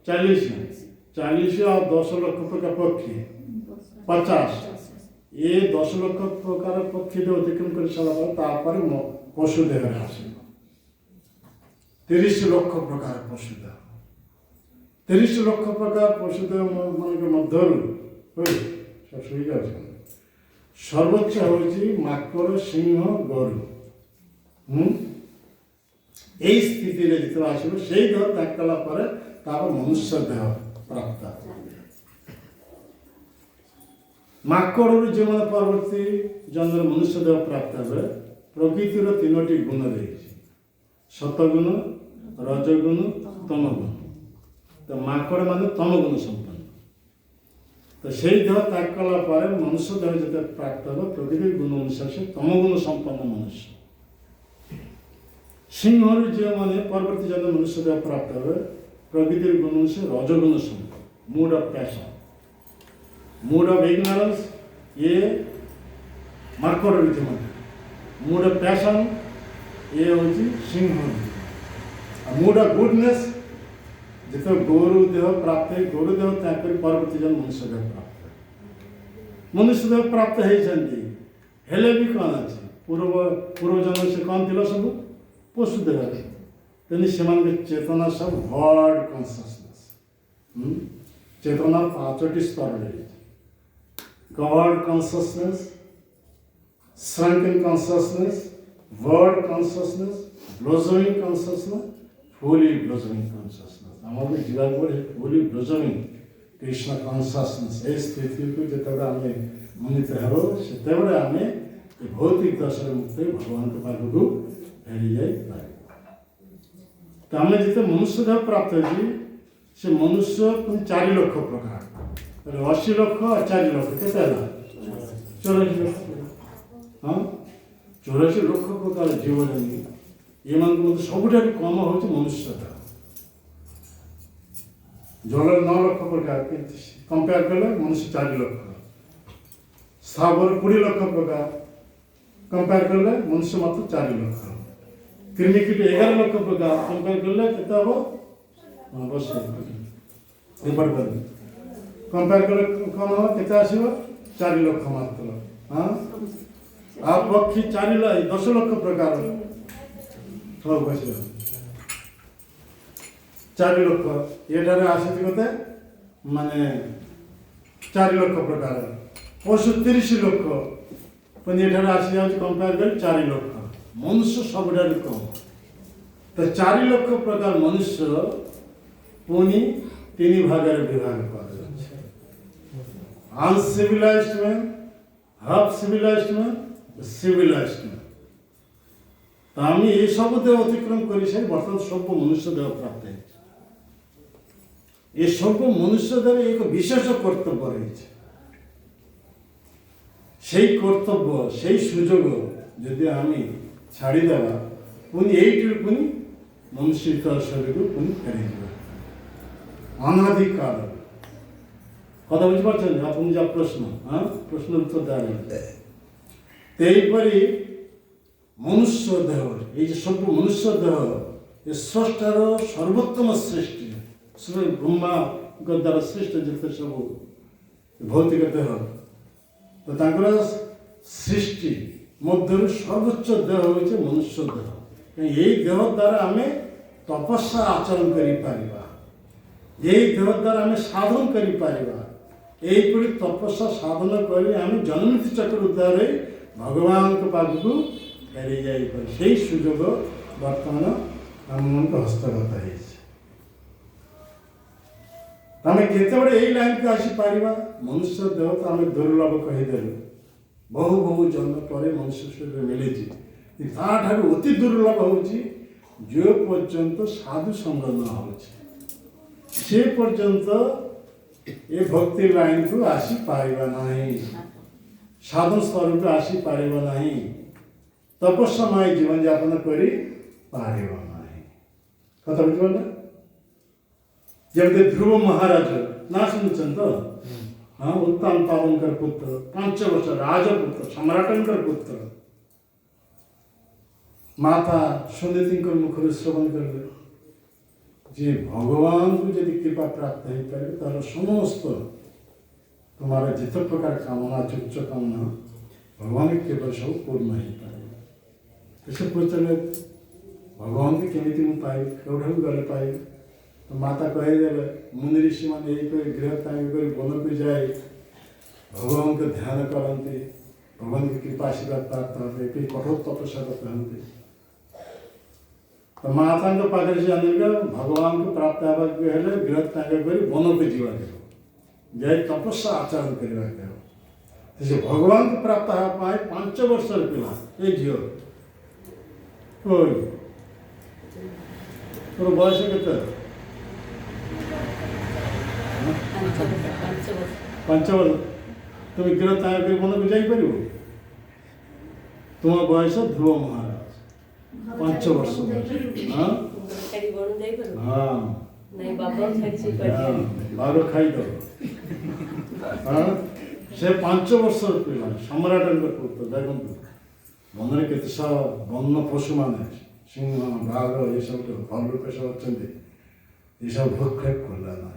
40 और 10 लक्ष प्रकार पक्षी 50 ये 10 लक्ष प्रकार पक्षी देह अतिक्रम कर सारा पशु देह आसे 30 लक्ष प्रकार पशु देह 30 लक्ष प्रकार पशु देह मान मध्य सब शुई जा सर्वोच्च हूँ माकड़ सिंह गरु यही स्थिति जो आसो से देह त्याग कलापर मनुष्य देह प्राप्त माकड़ जो मैंने परवर्ती जन्म मनुष्य देह प्राप्त हुए प्रकृतिर 3टी गुण रही सतगुण रजगुण तमगुण तो माकड़ मान तमगुण संपन्न तो से देह त्याग कलापर मनुष्य देह जो प्राप्त हो प्रकृति गुण अनुसार से तमगुण संपन्न मनुष्य सिंह जो मैंने परवर्ती जन्म मनुष्य देह प्राप्त हुए प्रकृति गुण अनुसार रजगुण संपन्न mood off passion mood off ignorance ये माकड़ विद्यमान मूड ऑफ पैशन ये हूँ सिंह मूड ऑफ गुडनेस जिते गोरु देह प्राप्त है गोरु देह त्याग कर परवर्ती जन्म मनुष्य देह प्राप्त हेले भी कौन अच्छे पूर्व जन्म से कौन थी सब पशु देह तेनी से चेतना सब गॉड कॉन्शियसनेस चेतना 5टी स्तर रही god consciousness shrunken consciousness word consciousness blossoming consciousness fully blossoming consciousness हमारे जीवन को फुली ब्लोजमिंग कृष्ण कॉन्शियसनेस ए स्थिति को जितेबाला आम उन्नीत हो से आम भौतिक दशा मुक्त भगवान के पाखक फेरी जाए तो आम जिते मनुष्य देह प्राप्त होती से मनुष्य 4 लक्ष प्रकार 80 लक्ष और 4 लक्ष के 84 लक्ष हाँ 84 लक्ष प्रकार जीव जमी ये सबुठ कम हूँ मनुष्य देह जल 9 लक्ष प्रकार कंपेयर कले मनुष्य 4 लक्ष स्थावर 20 लक्ष प्रकार कंपेयर कले मनुष्य मात्र 4 लक्ष कृमि कीट 11 लक्ष प्रकार कंपेयर कले केते हम बस कंपेयर कले कौन हम केते आसीबो 4 लक्ष मात्र हाँ आ पक्षी 10 लक्ष प्रकार सब बस 4 लक्ष ये आसी कते माने 4 लक्ष प्रकार पशु 30 लक्ष ये आसी जाऊँ कंपेयर कर 4 लक्ष मनुष्य सब कम तो 4 लक्ष प्रकार मनुष्य पुणी 3 भाग विभाग कर अनसिविलाइज्ड में हाफ सिविलाइज्ड में सिविलाइज्ड में तो आम ये सब देह अतिक्रम कर बर्तमान सब मनुष्य देह प्राप्त है ये सब मनुष्य देह एक विशेष कर्तव्य रही से कर्तव्य से सुजोग जदि आम छाड़ीदे पुणी ये मनुष्य शरीर को पुणी फेरी अनाधिकाल कथा बुझीपार आप जहाँ प्रश्न हाँ प्रश्न उत्तर देपरी मनुष्य देह ये सब मनुष्य देह ये स्रष्टार सर्वोत्तम सृष्टि ब्रह्मा द्वारा सृष्ट जिते सब भौतिक देह तो सृष्टि मध्य सर्वोच्च देह हूँ मनुष्य देह यही देह द्वारा आम तपस्या आचरण करिपारिबा यही देह द्वारा आम साधन करिपारिबा यहीपरि तपस्या साधन करी आम जन्ममृत्यु चक्र उद्धार होई भगवान के पाखक फेरी जाइपर से सुजोग बर्तमान आम मन हस्तगत है आम केतबे यही लाइन को आसीपर मनुष्य देह तो आम दुर्लभ कहीदेलु बहु बहु जन्म पर मनुष्य शरीर मिली ताठार अति दुर्लभ हो जो पर्यंत साधु संग न हो से पर्यंत ये भक्ति लाइन को आसी पारिबा नहीं साधन स्तर को आसी पारिबा नहीं तपस्यामय जीवन यापन करी पारिबा नहीं कथा बुझिपारा जब ध्रुव महाराज ना शुणुन तो हाँ उत्तम पावनकर पुत्र 5 वर्ष राजपुत्र सम्राटंकर पुत्र माता सुनीति मुखर श्रवण करें जे भगवान को जब कृपा प्राप्त हो पारे तार समस्त तुम्हारा जिते प्रकार कामना उच्च कामना भगवान के कृपा सब पूर्ण हो पाए ऐसे पचारे भगवान के केमी मुझे पाइबी कौटा भी गले पाइबी तो माता कहीदेले मुनि ऋषि मैंने यही गृह त्याग कर वन को जाए भगवान को ध्यान करते भगवान की कृपा आशीर्वाद प्राप्त होते कठोर तपस्या करते हैं तो माता पाखे से अनेक भगवान को प्राप्त होगा गृह त्याग कर वन को जीवा जाए तपस्या आचरण करवा भगवान को प्राप्त होगा 5 वर्ष पिला ये झील तोर बयस के 5 वर्ष तुम गृह त्याग कर वन को जापर तुम बयस ध्रुव महाराज 5 वर्ष हाँ बाग खाई दो हाँ से 5 वर्ष पिला सम्राट पुत्र देखो मन के वन्न पशु मान सिंह बाघ ये सब भल्लुक सब अच्छा ये सब भूक्षेप करला ना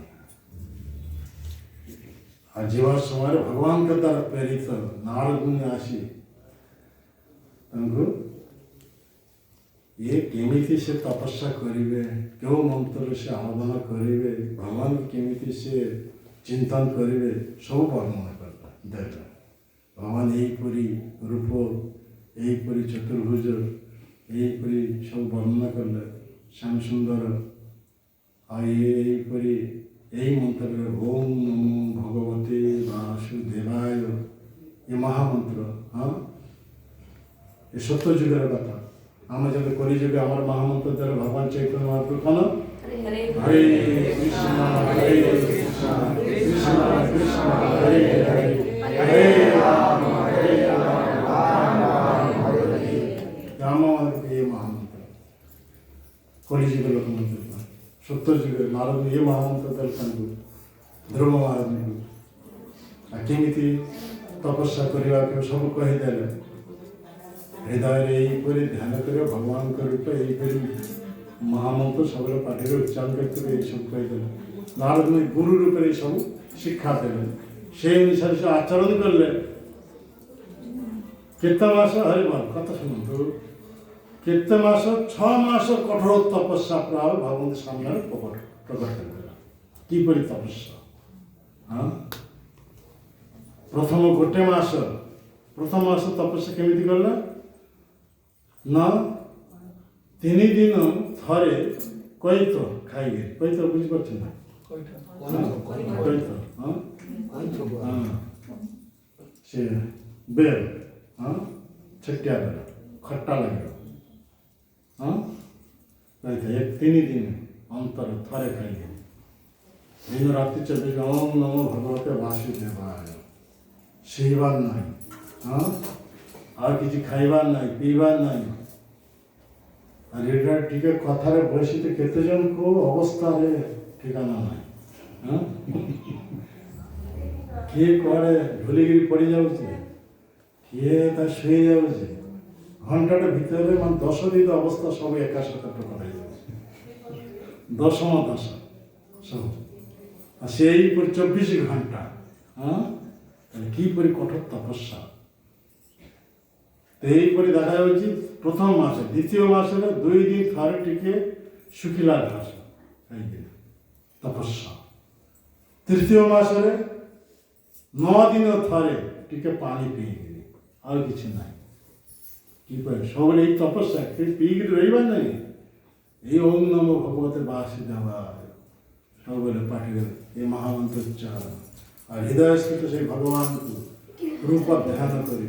जीवा समय भगवान के द्वारा प्रेरित नारद मुनि आसी ये केमिति से तपस्या करेंगे क्यों मंत्र से आराधना करेंगे भगवान केमिति से चिंतन करेंगे सब वर्णना करता देख भगवान यहीपरी रूप यहीपरी चतुर्भुज यहीपरी सब वर्णना करले श्याम सुंदर यहीपरी यही मंत्र ओम नमो भगवते वासुदेवाय ये महामंत्र हाँ ये सत्य जुगर कथा आम जब कली जुगे आम महामंत्र द्वारा भगवान चैतन्य महाप्रभु कौन हरे कृष्ण कृष्ण कृष्ण हरे हरे हरे राम राम ये महामंत्र कली जुगे लोक मंत्र सत्य जुगे नारद ये महामंत्र द्वारा ध्रुव महाराज केमी तपस्या करने सब कहीदेले हृदय यहीपरि ध्यान कर भगवान के रूप यहीपरि महामंत्र सब पाठी उच्चारण करते ये सब कहीदेले नारद मुनि गुरु रूप सब शिक्षा देले से अनुसार से आचरण करले केते मास हरि बाल कथा शुणु केते मास 6 मास कठोर तपस्या प्राव भगवान सामने प्रकट कर किपरि तपस्या हाँ प्रथम गोटे मास प्रथम मास तपस्या केमिति करला ना 3 दिन थरे कईत खाइए कईत बुझीपार ना कईत हाँ से बेल हाँ छटिया बेल खट्टा लगे हाँ कईत 3 दिन अंतर थरे खाइए दिन रात्रि 24 ओम नमो भगवते वासुदेवाय शहीबार नहीं हाँ और किसी खाइबार नहीं पीबार नहीं और ये टीके कथार बसी तो केते जन को अवस्था रे ठिकाना नहीं हाँ किए कड़े झुलिगिरी पड़ जाऊे किए ता शुई जाऊे घंटाटे भितर मान 10 दिन अवस्था सब एका साथ प्रकट हो 10 सब से 24 घंटा हाँ किपरि कठोर तपस्या এইপରି ଦେଖାଯାଉଛି ପ୍ରଥମ ମାସ ଦ୍ୱିତୀୟ ମାସରେ 2 ଦିନ ଥରେ ଟିକେ ଶୁଖିଲା ଘାସ ଖାଇଦିଏ ତପସ୍ୟା। ତୃତୀୟ ମାସରେ 9 ଦିନ ଥରେ ଟିକେ ପାଣି ପିଇକିରି ଆଉ କିଛି ନାହିଁ। କି କହିବେ ସବୁବେଳେ ଏଇ ତପସ୍ୟା ପିଇକିରି ରହିବା ନାହିଁ। ଏଇ ଓମ୍ ନମୋ ଭଗବତେ ବାସୁଦେବାୟ ସବୁବେଳେ ପାଟିରେ ଏ ମହାମନ୍ତ୍ର ଉଚ୍ଚାରଣ ଆଉ ହୃଦୟ ସ୍ଥିତ ସେଇ ଭଗବାନଙ୍କୁ ରୂପ ଧ୍ୟାନ କରି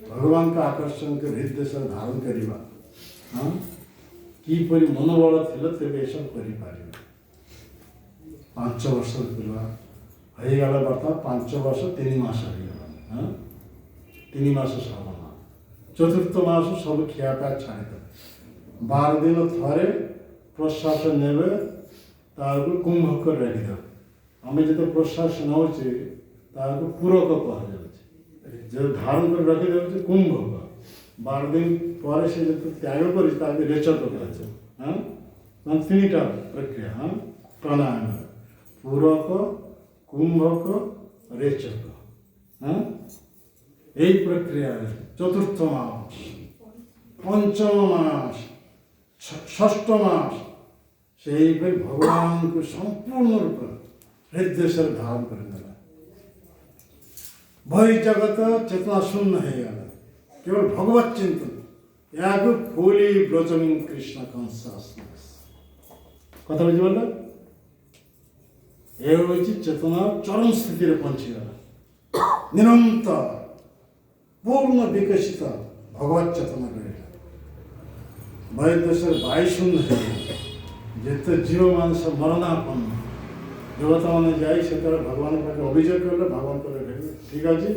ଭଗବାନଙ୍କ ଆକର୍ଷଣ କରି ହୃଦୟ ଧାରଣ କରିବା। ହଁ କିପରି ମନୋବଳ ଥିଲେ ତେବେ ଏସବୁ କରିପାରିବେ। 5 ବର୍ଷର ପିଲା ହେଇଗଲା ବର୍ତ୍ତମାନ 5 ବର୍ଷ 3 ମାସ ହେଇଗଲାଣି। ହଁ 3 ମାସ ଶ୍ରାବଣ ଚତୁର୍ଥ ମାସ ସବୁ ଖିଆପିଆ ଛାଡ଼ିଦେବେ। 12 ଦିନ ଥରେ ପ୍ରଶ୍ୱାସ ନେବେ ତାହାକୁ କୁମ୍ଭକ ରଖିଦେବେ। ଆମେ ଯେତେ ପ୍ରଶ୍ୱାସ ନେଉଛେ ତାହାକୁ ପୂରକ କୁହାଯାଉଛି। ଯେ ଧାରଣ କରି ରଖିଦେଉଛି କୁମ୍ଭକ। 12 ଦିନ ପରେ ସେ ଯେତେ ତ୍ୟାଗ କରିଛି ତାକୁ ରେଚକ କୁହାଯାଏ। ହଁ ମାନେ 3ଟା ପ୍ରକ୍ରିୟା। ହଁ ପ୍ରାଣାୟାମ ପୂରକ କୁମ୍ଭକ ରେଚକ। ହଁ এই প্রক্রিয়ায় চতুর্থ মাস পঞ্চম মাস ষষ্ঠ মাস সেইভাবে ভগবানকে সম্পূর্ণ রূপে হৃদয় ধারণ করে দেবে। বহি জগত চেতনা শূন্য হয়ে গেল, কেবল ভগবত চিন্তন এক ফুলি ব্রজমিং কৃষ্ণ কনসাসনেস। কথা বুঝতে পারল? এ হচ্ছে চেতনার চরম স্থিতির পৌঁছিগলা নিরন্তর पूर्ण विकसित भगवत चेतना रहेगा। बयोदेशर बाई शून्य है जिते जीव मानस मरणापन्न देवता मैंने जाए से भगवान पाखे अभियोग कले भगवान को ठीक अच्छे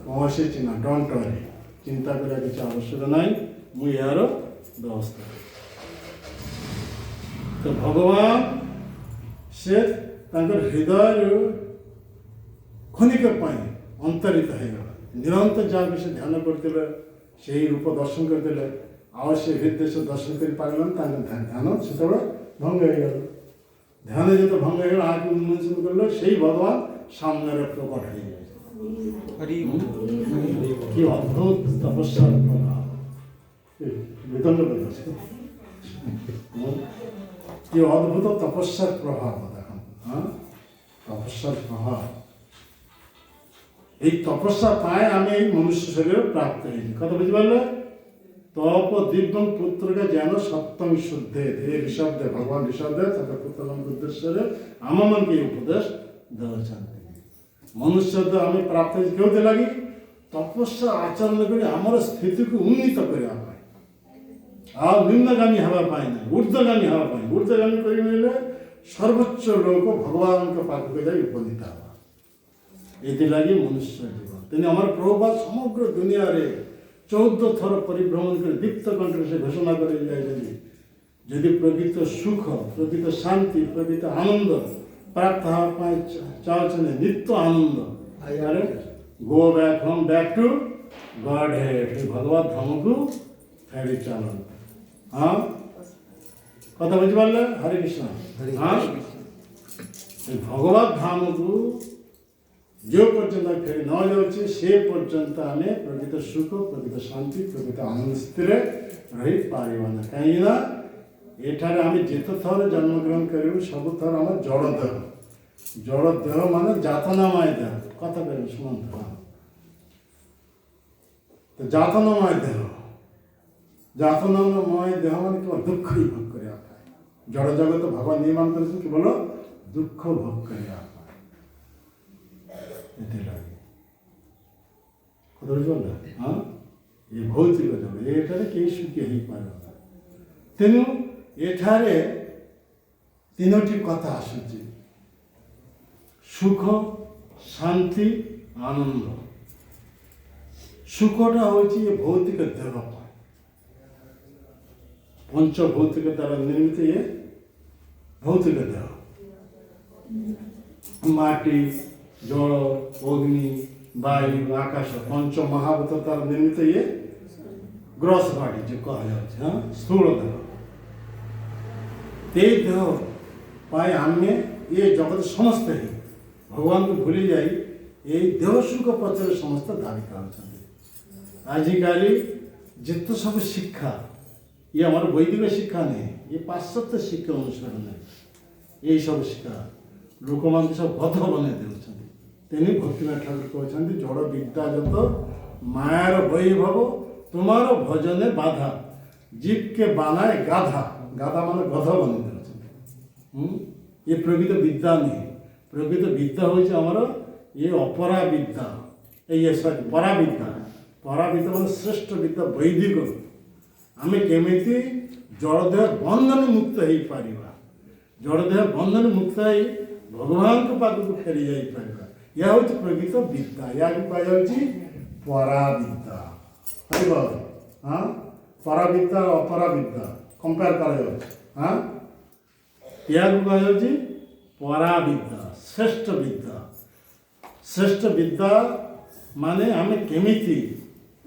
कौन चिन्ह डोंट वरी चिंता करा किसी आवश्यक ना मु यार व्यवस्था। तो भगवान से हृदय क्षणिक अंतरित होगा। निरंतर जहाँ से ध्यान करते से रूप दर्शन करते आउ से हृदय से दर्शन कर पारे ध्यान से भंग हो गल। ध्यान जो भंग हो गल आगे उन्मोचन कर से भगवान सामने प्रकट हो जाए। कि अद्भुत तपस्या प्रभाव कि अद्भुत तपस्या प्रभाव देख। हाँ तपस्या प्रभाव এই তপস্যা পায় আমি এই মনুষ্য শরীর প্রাপ্ত হয়েছি। কথা বুঝতে পারলে? তপ দিব্যং পুত্রকে যেন সপ্তম শুদ্ধে এই ঋষভদেব ভগবান ঋষভদেব তাদের পুত্রকে উদ্দেশ্যে আমাকে এই উপদেশ দেওয়া। মনুষ্য আমি প্রাপ্ত হয়েছি কেউতে লাগি তপস্যা আচরণ করে আমার স্থিতিকে উন্নীত করা পায় আর নিম্নগামী হওয়া পায় না ঊর্ধ্বগামী হওয়া পায়। ঊর্ধ্বগামী করে নিলে সর্বোচ্চ লোক ভগবানকে পাখকে যাই উপনীত হওয়া। এলাগি মনুষ্য জীবন তিনি আমার প্রভুপাদ সমগ্র দুনিয়ারে 14 থর পরিভ্রমণ করে দীপ্ত কণ্ঠে সে ঘোষণা করে যাইছেন যদি প্রকৃত সুখ প্রকৃত শান্তি প্রকৃত আনন্দ প্রাপ্ত হওয়া পাই চাওছেন নিত্য আনন্দ আরে go back home back to Godhead ভগবত ধামকু ফেরি চালন। হ্যাঁ কথা বুঝতে পারলে? হরে কৃষ্ণ। হ্যাঁ ভগবত ধামকু जो पर्यंत फेरी न जाऊे से पर्यंत आम प्रकृत सुख प्रकृत शांति प्रकृत आनंद स्थित रही पारना कहीं एठार आम जिते थर जन्मग्रहण करूँ सब थर आम जड़ देह जड़ देह मान जातनामय देह कथा कह शुणु। तो जातनामय देह जातनामय देह मान केवल दुख ही भोग कर जड़ जगत भगवान निर्माण कर केवल दुख भोग कर हाँ ये भौतिक जगत एठारे कई सुखी हो पार। तेणु एठारे 3टी कथा आसुची सुख शांति आनंद। सुखटा हूँ ये भौतिक देह पंच भौतिक द्वारा निर्मित ये भौतिक देह माटी जल अग्नि वायु आकाश पंच महाभूत द्वारा निर्मित ये ग्रॉस बॉडी जो कह जाए स्थूल देह ते देह पाए आम ये जगत समस्त ही भगवान को भूली जाए ये देह सुख पचर समस्त धारित होती। आजिकाली ଯେତେ ସବୁ ଶିକ୍ଷା ଇଏ ଆମର ବୈଦିକ ଶିକ୍ଷା ନୁହେଁ, ଇଏ ପାଶ୍ଚାତ୍ୟ ଶିକ୍ଷା ଅନୁସାରେ ନାହିଁ। ଏହିସବୁ ଶିକ୍ଷା ଲୋକମାନଙ୍କୁ ସବୁ ବଧ ବନେଇ ଦେଉଛନ୍ତି। ତେଣୁ ଭକ୍ତିନାଥ ଠାକୁର କହୁଛନ୍ତି ଜଡ଼ ବିଦ୍ୟା ଯତ ମାୟାର ବୈଭବ ତୁମାର ଭଜନେ ବାଧା জীবকে বানায় গাধা। গাধা মানে গধ বনেই দেଉଛନ୍ତି। ये प्रकृत विद्या नहीं, प्रकृत विद्या हूँ आमर ये अपरा विद्या, ये सॉरी परा विद्या। परा विद्या मतलब श्रेष्ठ विद्या वैदिक। आम केमी जड़देह बंधन मुक्त हो पार, जड़देह बंधन मुक्त हो भगवान के पाखक फेरी जापर। यह हूँ प्रकृत विद्या, या कहुच्छी परा विद्या। हाँ परा विद्या अपरा विद्या कंपेयर कर हाँ या कहुच्छी परा विद्या श्रेष्ठ विद्या। श्रेष्ठ विद्या माने आम केमी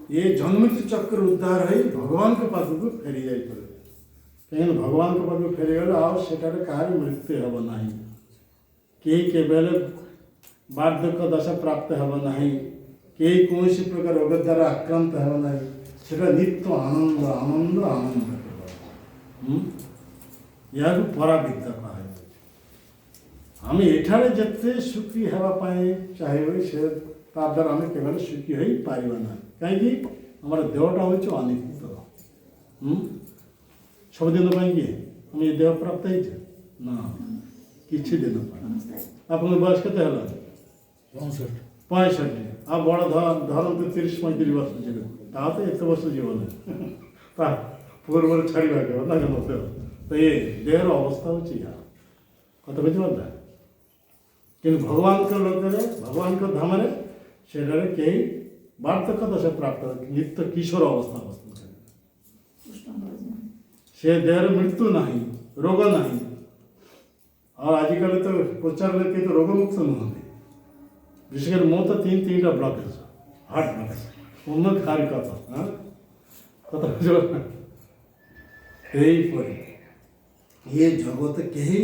ये जन्मित चक्र उद्धार हो भगवान के पाखक फेरी जापर। कहीं भगवान के पाखक फेरीगले आठार कहार मृत्यु हम ना, कई केवल बार्धक्य दशा प्राप्त हम ना, कई कौन प्रकार रोग द्वारा आक्रांत हम ना, सेटा नित्य आनंद आनंद आनंद या परा विद्या कह। आम एठारे जिते सुखी होगापाई चाहिए से द्वारा आम केवल सुखी हो पारिबा ना, कहीं आम देहटा हूँ अनित्य। सब दिन किए आम ये देह प्राप्त हो ना किसी दिन आप बयस के 65 आ बड़ धरत 30-35 वर्ष जीवे ता तो एत वर्ष जीवन पूर्व छाड़ा ना तो ये देहर अवस्था हूँ कत बुझिपारा कि भगवान के लोक भगवान के धाम से कई बार्धक्य दशा प्राप्त नित्य किशोर अवस्था से देहर मृत्यु ना रोग ना। और आजिकल तो प्रचार के तो रोग मुक्त नुहति, विशेषकर मो तो 3-3टा ब्लकेज हार्ट ब्लकेज उन्नत कार्य कथा कथा ये जगत कहीं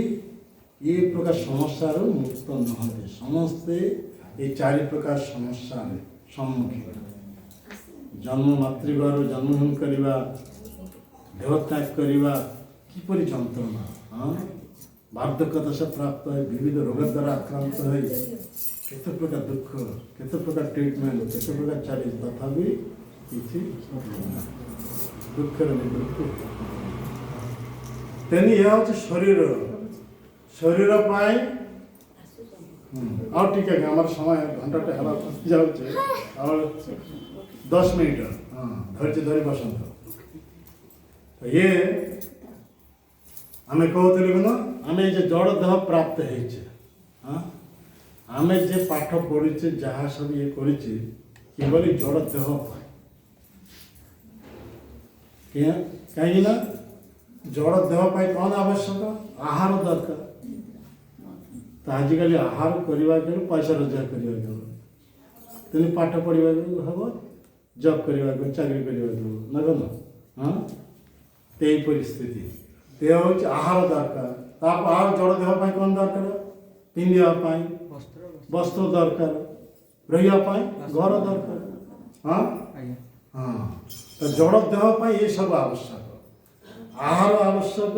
ये प्रकार समस्या मुक्त नुहति। समस्ते ये 4 प्रकार समस्या सम्मुखीन जन्म मातृगृह जन्मग्रहण करवा देहत्याग करवा किपरि जंत्रणा हाँ बार्धक्य दशा प्राप्त है विविध रोग द्वारा आक्रांत है केते प्रकार दुख केते प्रकार ट्रिटमेंट केते प्रकार चली तथापि किसी दुखर मृत्यु। तेनी यह हूँ शरीर शरीर पाए और ठीक है हमारे समय घंटाटे हला जाऊे और 10 मिनट हाँ धैर्य धरी बसंत। तो ये आम कहते ना आम जे जड़ देह प्राप्त हाँ आम जे पाठ पढ़ीचे जहाँ सब ये करें केवल जड़ देह कहीं जड़ देह कौन आवश्यक आहार दरकार। तो आजिकल आहार करने के पैसा रोजगार करने तेन पाठ पढ़ा हम जब करने चाकरी करने ना कौन हाँ ते परिस्थिति ते हूँ आहार दरकार। आहार जड़ देह कौन दरकार पिंधापी वस्त्र दरकार रही घर दरकार हाँ हाँ। तो जड़ देह ये सब आवश्यक आहार आवश्यक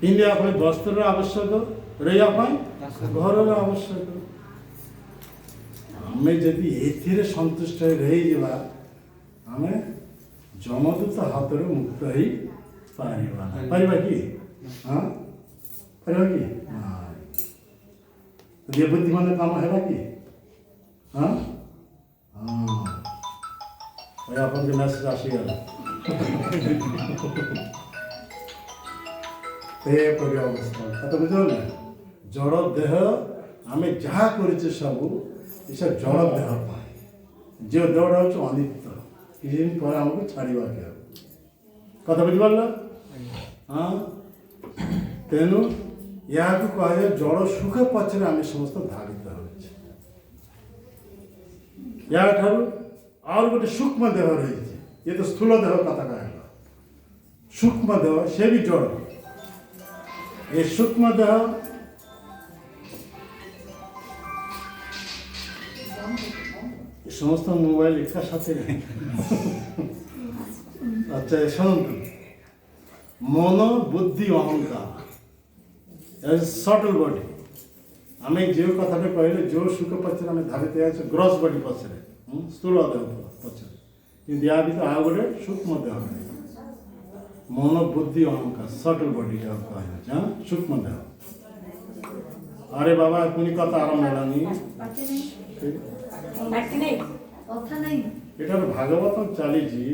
पिंधापी वस्त्र आवश्यक रही घर आवश्यक। आम जदि ए सन्तुष्ट रही आम जमदूत हाथ मुक्त हो पारिबा कि हाँ पारिबा कि ये बुद्धिमान काम है कि हाँ हाँ अपन के मैसेज आसीगला अवस्था तो बुझल ना जड़ देह आम जहाँ कर सब ये सब जड़ देह पाए जो देहटा हूँ अनित्य किसी दिन पर आमको छाड़ा के कथा बुझिपार हाँ। तेणु या कह जड़ सुख पक्षे आम समस्त धारित हो और गोटे सूक्ष्म देह रही ये तो स्थूल देह कथा कहला सूक्ष्म देह से भी जड़ ये सूक्ष्म देह समस्त मोबाइल एक साथ আচ্ছা শুনুন, মন বুদ্ধি অহংকার ସଟଲ୍ ବଡି। ଆମେ ଯେଉଁ କଥାଟା କହିଲେ ଯେଉଁ ସୁଖ ପଛରେ ଆମେ ଧାବିତ ଅଛୁ ଗ୍ରସ୍ ବଡି ପଛରେ, ସ୍ଥୂଳ ଦେହ ପଛରେ, କିନ୍ତୁ ୟା ଭିତରେ ଆଉ ଗୋଟେ ସୂକ୍ଷ୍ମ ଦେହ ନାହିଁ। ମନ ବୁଦ୍ଧି ଅହଙ୍କାର ସଟଲ୍ ବଡି କୁହାଯାଉଛି, ସୂକ୍ଷ୍ମ ଦେହ। ଆରେ ବାବା ପୁଣି କଥା ଆରମ୍ଭ ହେଲାନି। ଏଠାରେ ଭାଗବତ ଚାଲିଛି,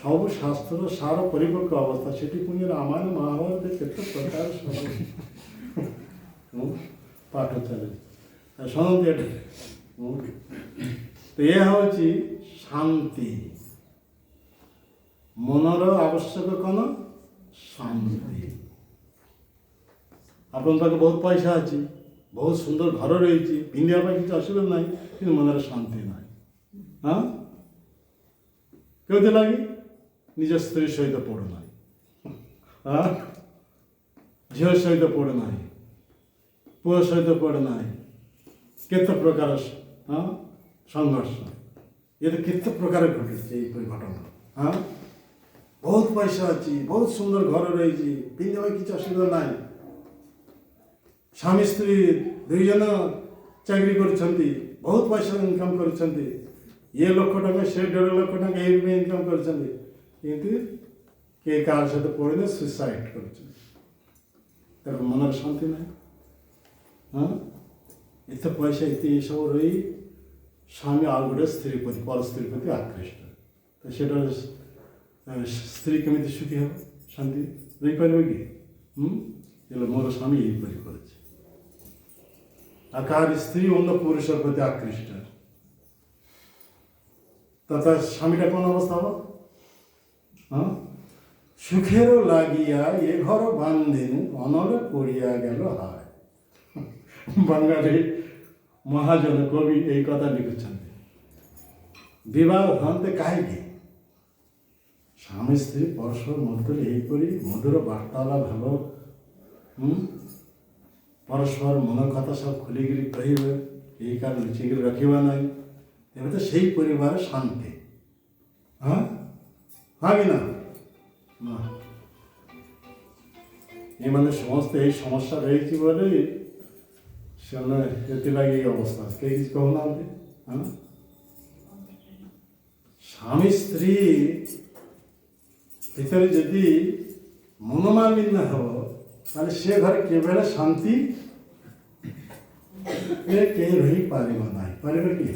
ସବୁ ଶାସ୍ତ୍ର ସାର ପରିପକ୍ୱ ଅବସ୍ଥା, ସେଠି ପୁଣି ରାମାୟଣ ମହାଭାରତ କେତେ ପ୍ରକାର ପାଠ ଚାଲିଛି। ଶୁଣନ୍ତୁ ଏଠାରେ ଏହା ହେଉଛି ଶାନ୍ତି। ମନର ଆବଶ୍ୟକ କ'ଣ? ଶାନ୍ତି। ଆପଣଙ୍କ ପାଖେ ବହୁତ ପଇସା ଅଛି, ବହୁତ ସୁନ୍ଦର ଘର ରହିଛି, ପିନ୍ଧିବା ପାଇଁ କିଛି ଅସୁବିଧା ନାହିଁ, କିନ୍ତୁ ମନରେ ଶାନ୍ତି ନାହିଁ। ହଁ, କେଉଁଥି ଲାଗି? ନିଜ ସ୍ତ୍ରୀ ସହିତ ପଡ଼ୁନାହିଁ, ଝିଅ ସହିତ ପଡ଼ୁନାହିଁ, ପୁଅ ସହିତ ପଡ଼ୁନାହିଁ, କେତେ ପ୍ରକାର ସଂଘର୍ଷ, ଏ ତ କେତେ ପ୍ରକାର ଘଟିଛି ଏହିପରି ଘଟଣା। ବହୁତ ପଇସା ଅଛି, ବହୁତ ସୁନ୍ଦର ଘର ରହିଛି, ପିନ୍ଧିବା କିଛି ଅସୁବିଧା ନାହିଁ, ସ୍ୱାମୀ ସ୍ତ୍ରୀ ଦୁଇ ଜଣ ଚାକିରି କରୁଛନ୍ତି, ବହୁତ ପଇସା ଇନକମ୍ କରୁଛନ୍ତି, ଇଏ ଲକ୍ଷ ଟଙ୍କା ସେ 1.5 ଲକ୍ଷ ଟଙ୍କା ଏଇଥିପାଇଁ ଇନକମ୍ କରୁଛନ୍ତି, କିନ୍ତୁ କିଏ କାହାର ସହିତ ପଡ଼ିଲେ ସୁସାଇଡ୍ କରୁଛନ୍ତି। ତାର ମନରେ ଶାନ୍ତି ନାହିଁ। ଏତେ ପଇସା ଏତେ ଏସବୁ ରହି ସ୍ୱାମୀ ଆଉ ଗୋଟେ ସ୍ତ୍ରୀ ପ୍ରତି, ପର ସ୍ତ୍ରୀ ପ୍ରତି ଆକୃଷ୍ଟ, ତ ସେଟା ସ୍ତ୍ରୀ କେମିତି ସୁଖୀ ହେବ, ଶାନ୍ତି ରହିପାରିବ କି? ହେଲେ ମୋର ସ୍ୱାମୀ ଏହିପରି କରୁଛି। ଆଉ କାହାର ସ୍ତ୍ରୀ ଅନ୍ୟ ପୁରୁଷ ପ୍ରତି ଆକୃଷ୍ଟ, ତ ତା ସ୍ୱାମୀଟା କ'ଣ ଅବସ୍ଥା ହେବ? সুখের লাগিয়া এ ঘর বান্ধিনু অনলে পড়িয়া গেল হায়। বাঙালি মহাজন কবি এই কথা লিখেছেন। বিবাহ হন্তে কাহিকি স্বামী স্ত্রী পরস্পর মধ্যে এইপরি মধুর বার্তালাপ হল, পরস্পর মনের কথা সব খুলিকিরি কহিবে, এই কাজ লুচিকিরি রাখিবা নাই, তেমনি তো সেই পরিবারের শান্তি। হ্যাঁ কি না? না, ଏମାନେ ସମସ୍ତେ ଏଇ ସମସ୍ୟା ରହିଛି ବୋଲି ସେମାନେ ସେଥିଲାଗି ଏଇ ଅବସ୍ଥା। କେହି କିଛି କହୁନାହାନ୍ତି। ସ୍ୱାମୀ ସ୍ତ୍ରୀ ଭିତରେ ଯଦି ମନୋମାଳିନ୍ୟ ହେବ, ତାହେଲେ ସେ ଘରେ କେବେ ଶାନ୍ତି କେହି ରହିପାରିବ ନାହିଁ। ପାରିବେ କି?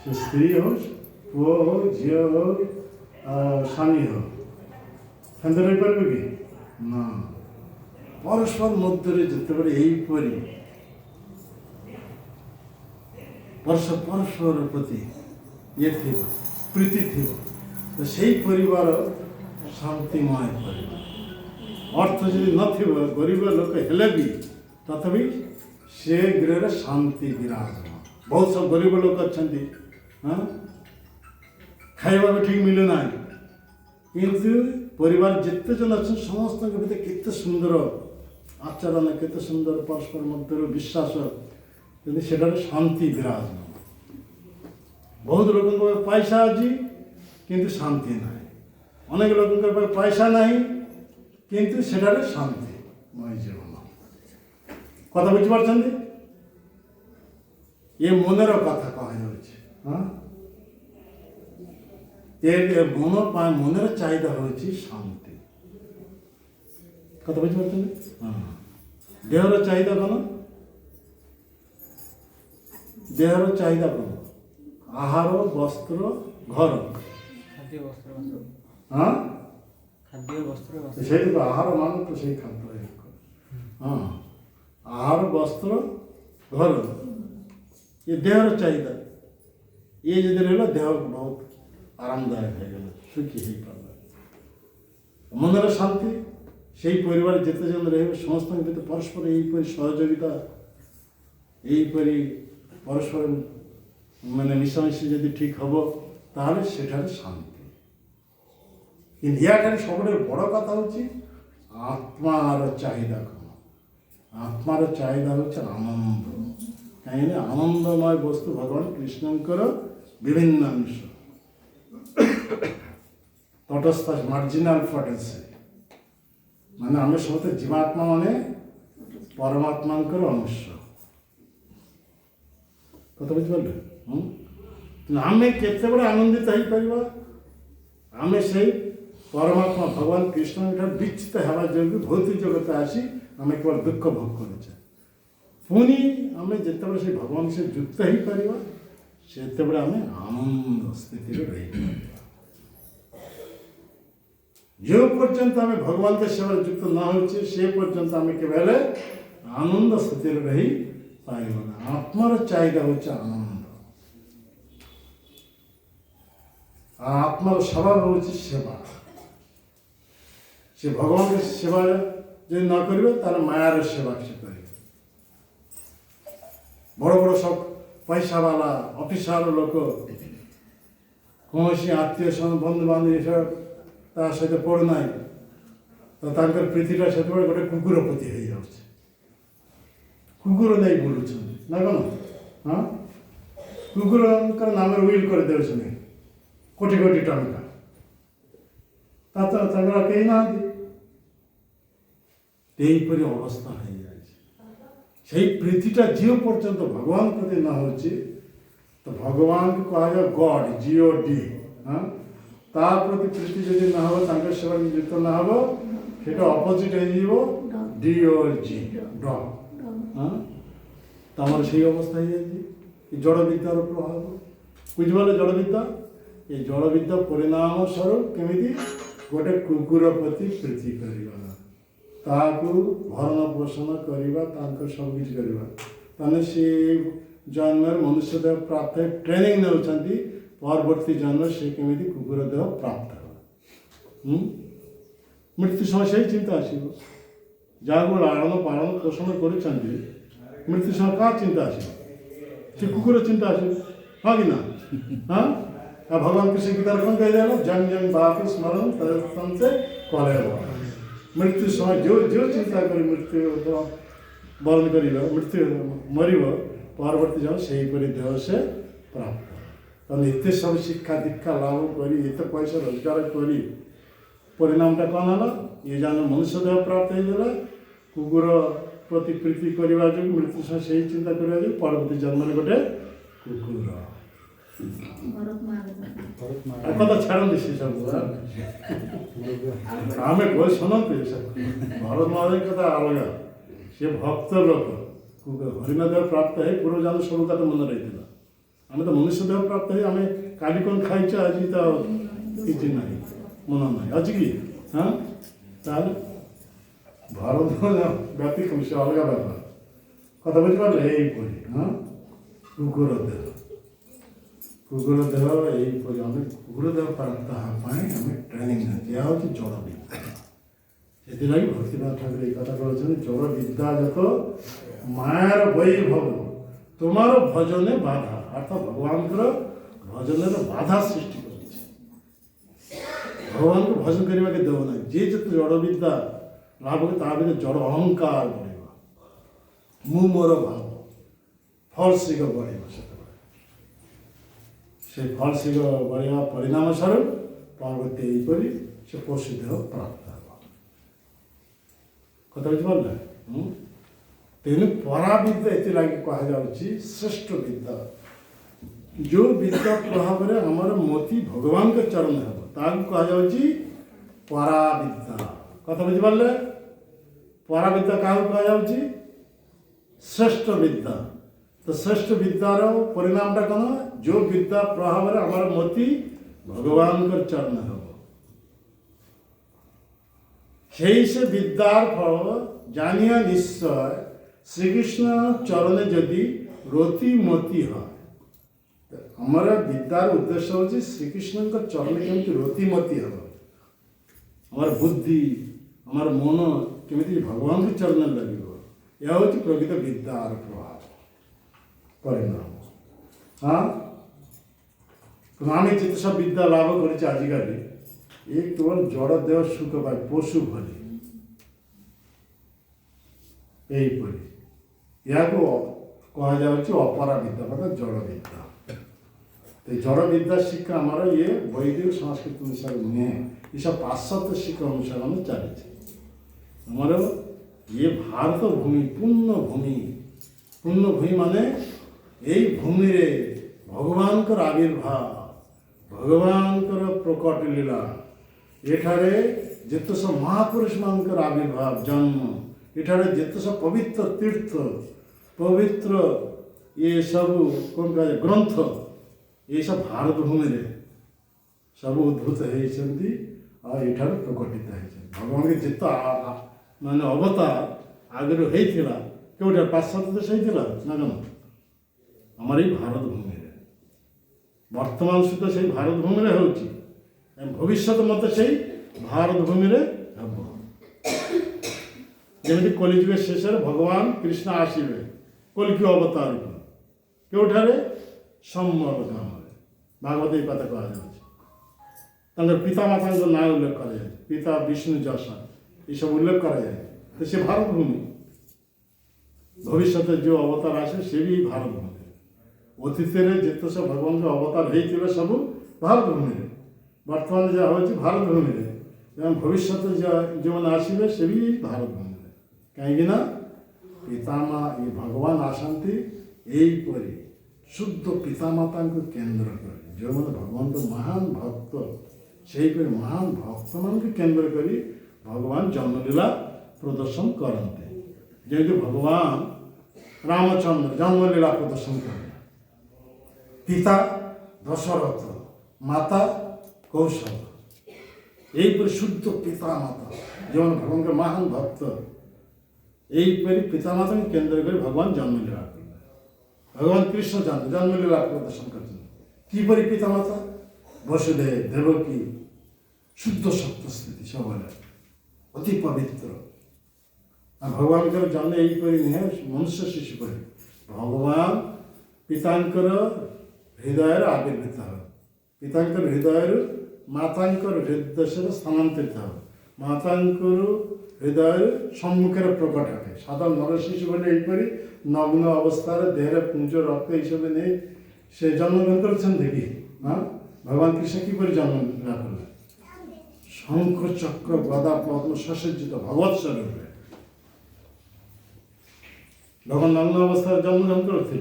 ସେ ସ୍ତ୍ରୀ ହଉ, ପୁଅ ହଉ, ଝିଅ ହଉ, ସ୍ୱାମୀ ହଉ, ସେମିତି ରହିପାରିବେ କି? ନା। ପରସ୍ପର ମଧ୍ୟରେ ଯେତେବେଳେ ଏହିପରି ପରସ୍ପର ପ୍ରତି ଇଏ ଥିବ, ପ୍ରୀତି ଥିବ, ତ ସେଇ ପରିବାର ଶାନ୍ତିମୟ ପରିବାର। ଅର୍ଥ ଯଦି ନଥିବ, ଗରିବ ଲୋକ ହେଲେ ବି ତଥାପି ସେ ଗୃହରେ ଶାନ୍ତି ବିରାଜମାନ। ବହୁତ ସବୁ ଗରିବ ଲୋକ ଅଛନ୍ତି, ଖାଇବାକୁ ଠିକ୍ ମିଳୁନାହିଁ, କିନ୍ତୁ ପରିବାର ଯେତେ ଜଣ ଅଛନ୍ତି ସମସ୍ତଙ୍କ ଭିତରେ କେତେ ସୁନ୍ଦର ଆଚରଣ, କେତେ ସୁନ୍ଦର ପରସ୍ପର ମଧ୍ୟରେ ବିଶ୍ୱାସ, କିନ୍ତୁ ସେଠାରେ ଶାନ୍ତି ବିରାଜମାନ। ବହୁତ ଲୋକଙ୍କ ପାଖେ ପଇସା ଅଛି କିନ୍ତୁ ଶାନ୍ତି ନାହିଁ, ଅନେକ ଲୋକଙ୍କ ପାଖେ ପଇସା ନାହିଁ କିନ୍ତୁ ସେଠାରେ ଶାନ୍ତି ମୟ ଜୀବନ। କଥା ବୁଝିପାରୁଛନ୍ତି? ଏ ମନର କଥା କୁହାଯାଉଛି। ମନର ଚାହିଦା ହେଉଛି ଶାନ୍ତି। କଥା ବୁଝିପାରୁଛନ୍ତି? ଦେହର ଚାହିଦା କ'ଣ? ଦେହର ଚାହିଦା କ'ଣ? ଆହାର, ବସ୍ତ୍ର, ଘର। ସେଇ ତ ଆହାର ମାନେ ତ ସେଇ ଖାଦ୍ୟ। ଆହାର, ବସ୍ତ୍ର, ଘର, ଏ ଦେହର ଚାହିଦା। ଇଏ ଯଦି ରହିଲା ଦେହ ବହୁତ ଆରାମଦାୟକ ହେଇଗଲା, ସୁଖୀ ହେଇପାରିଲା। ମନର ଶାନ୍ତି, ସେଇ ପରିବାର ଯେତେ ଜଣ ରହିବେ ସମସ୍ତଙ୍କ ଭିତରେ ପରସ୍ପର ଏହିପରି ସହଯୋଗିତା, ଏହିପରି ପରସ୍ପର ମାନେ ମିଶାମିଶି ଯଦି ଠିକ୍ ହେବ, ତାହେଲେ ସେଠାରେ ଶାନ୍ତି। କିନ୍ତୁ ୟାଠାରେ ସବୁଠାରୁ ବଡ଼ କଥା ହେଉଛି ଆତ୍ମାର ଚାହିଦା କ'ଣ? ଆତ୍ମାର ଚାହିଦା ହେଉଛି ଆନନ୍ଦ। କାହିଁକି? ଆନନ୍ଦମୟ ବସ୍ତୁ ଭଗବାନ କୃଷ୍ଣଙ୍କର ବିଭିନ୍ନ ଅଂଶ। ତ तटस्थ मार्जिनाल पोटेंसी माने आम समस्त जीवात्मा माने परमात्मा अंश कथा बुझिपारे आम केते बड़े आनंदित हो पार आम से परमात्मा भगवान कृष्ण विचित हवा जो भौतिक जगत आसी आम केवल दुख भोग कर पुणी आम जिते बड़े से भगवान से युक्त हो पार से बड़े आम आनंद स्थिति रही जो पर्यंत आम भगवान के सेवा युक्त न होचे से पर्यंत आम केवल आनंद स्थिति रही पार आत्मार चाहिदा हो आनंद आत्मार स्वभाव हो सेवा से भगवान के सेवा जो न करेंगे तार मायार सेवा से करेंगे बड़ बड़ सब पैसा वाला अफिसर लोक कौन आत्मीय बंधु बांधव सहित पड़ना तो पृथ्वीटा से गोटे कुकुर प्रति हो जाए कुकुर नहीं बोलुं ना कौन हाँ कुकुर नाम विल कर दे कोटी कोटी टंका कहीं ना अवस्था हो जाए पृथ्वीटा जीव पर्यंत भगवान प्रति न हो तो भगवान को कहा जाए गॉड GOD हाँ ता प्रति प्रीति जदि न हो सेवा युक्त न हो अपोजिट हो DOG डॉग हाँ तमर से अवस्था हो जाए जड़ विद्यार प्रभाव बुझे जड़ विद्या ये जड़ विद्या परिणाम स्वरूप केमी गोटे कुकुर प्रति प्रीति करवा भरण पोषण करवा सब किसी करवा से जन्म मनुष्य देह प्राप्त है ट्रेनिंग नौ परवर्ती जन्म से केमी कुकुर देह प्राप्त हो मृत्यु समय से चिंता आसो जहाँ लालन पालन पोषण कर मृत्यु समय क्या चिंता आसो से कुकुर चिंता आसो हाँ कि ना हाँ भगवान कृष्ण गीतार कौन कह दिया जंग जंग बाप स्मरण से कले मृत्यु समय जो जो चिंता कर मृत्यु वरण कर मृत्यु मर परवर्ती जन से देह से प्राप्त कारण एत सब शिक्षा दीक्षा लाभ कर पैसा रोजगार कर परिणामटा कौन है ये जान मनुष्य देह प्राप्त होगा कुकुर प्रति प्रीति करने जो मृत्यु समय से चिंता करने जो परवर्ती जन्म गोटे कुकुर कथा छाड़ती से सब आम कोई शुणते भरत महाराज कथा अलग से भक्त लोक हरिण देह प्राप्त है पूर्व जन्म सब कथा मन रही आम तो मनुष्य देह प्राप्त है आम काली कौन खाई आज तो किसी ना मन ना आज कि हाँ भरत व्यतिक्रम से अलग ब्यापार कथा बुझिपारे यहीपरि हाँ कुकुर देह कुकुर देह यहीपरि आम कुकुर देह प्राप्त आम ट्रेनिंग दिया हूँ जड़ विद्या से भक्तिनाथ ठाकुर ये कथा कहते जड़ विद्या जत मायार वैभव तुम्हार भजने बाधा अर्थात भगवान भजन बाधा सृष्टि कर भगवान को भजन करने के देव ना जे जो जड़ विद्या लाभ हो भर जड़ अहंकार बढ़ मु मोर भाव फल शीघ्र बढ़ से फल शीघ्र बढ़ा परिणाम स्वरूप पार्वती यहीपरि से पशु देह प्राप्त हो कथा बुझिपारे तेणु पराविद्या ये कहुच्छी श्रेष्ठ विद्या जो विद्या प्रभाव में आमर मोती भगवान के चरण है कहुच्छी पराविद्या कथा बुझिपारे पराविद्या क्या कहुच्छी श्रेष्ठ विद्या तो श्रेष्ठ विद्यार परिणामटा कौन जो विद्या प्रभाव में आमर मोती भगवान के चरण है से विद्यार फल जानिया निश्चय श्रीकृष्ण चरणे जदि रति मति है आमर विद्यार उद्देश्य हूँ श्रीकृष्ण चरण केमी रति मति हम आमर बुद्धि आमर मन केमी भगवान के चरण लगे यह हूँ प्रकृत विद्यार प्रभाव परिणाम हाँ आम जिते सब विद्या लाभ कर आजिकल ये केवल जड़ देह सुख पाए पशु भली यहीपरि या कह अपरा विद्या मतलब जड़ विद्या तो जड़ विद्या शिक्षा आमर ये वैदिक संस्कृत अनुसार नुहे ये सब पाश्चात्य शिक्षा अनुसार आम चली आमर ये भारत भूमि पूर्ण भूमि माने यही भूमि रे भगवान कर आविर्भाव भगवान कर प्रकट लीला एठारे जेते सब महापुरुष मानकर आविर्भाव जन्म एठारे जेते सब पवित्र तीर्थ पवित्र ये सब कौन कहे ग्रंथ ये सब भारत भूमि रे सब उद्भूत होती और एठारे प्रकटित होती भगवान के जित माने अवतार आगे होता क्यों पाश्चात्य देश होता ना कौन आम ये भारत भूमि रे वर्तमान सुधा से भारत भूमि रे होची भविष्य मत से भारत भूमि रे हम जमी कलिजुग शेष भगवान कृष्ण आसवे कलिकी अवतार क्योंठारे सम्मल ग्राम भागवत ये कथा कह पिता माता ना उल्लेख कर पिता विष्णु जस ये सब उल्लेख कर तो से भारत भूमि भविष्य जो अवतार आसे से भी भारत भूमि अतीत जिते सब भगवान अवतार होते सब भारत भूमि वर्तमान जहाँ हो भारत भूमि भविष्य जो मैंने आसवे से भी भारत भूमि कहीं पितामा ये भगवान आसती यहीपरि शुद्ध पितामाता को केन्द्र कर जो मैंने भगवान को महान भक्त से महान भक्त मान को केन्द्र करी भगवान जन्मलीला प्रदर्शन करते जमी भगवान रामचंद्र जन्मलीला प्रदर्शन कर पिता दशरथ माता कौशल यहीपरि शुद्ध पिता माता जो भगवान के महान भक्त यहीपरि पिता माता को केन्द्र कर भगवान जन्मलीला भगवान कृष्ण जन्मलीला प्रदर्शन करपरि पिता माता वसुदेव देवकी शुद्ध सत्य स्थिति सब अति पवित्र भगवान का जन्म यहीपरि नुहे मनुष्य शिशु पर भगवान पितांकर हृदय आविर्भूत पितांकर हृदय मातांकर हृदय से स्थानांतरित मातांकर हृदय सम्मुखेर प्रकट है साधारण नर शिशु बोले यहीपरि नग्न अवस्था देहर पुंज रक्त हिसाब से नहीं से जन्मग्रहण कर हाँ भगवान कृष्ण किपर जन्म लाभ कर शंख चक्र गदा पद्म ससज्जित भगवत स्वरूप भगवान नग्न अवस्था जन्मग्रहण करते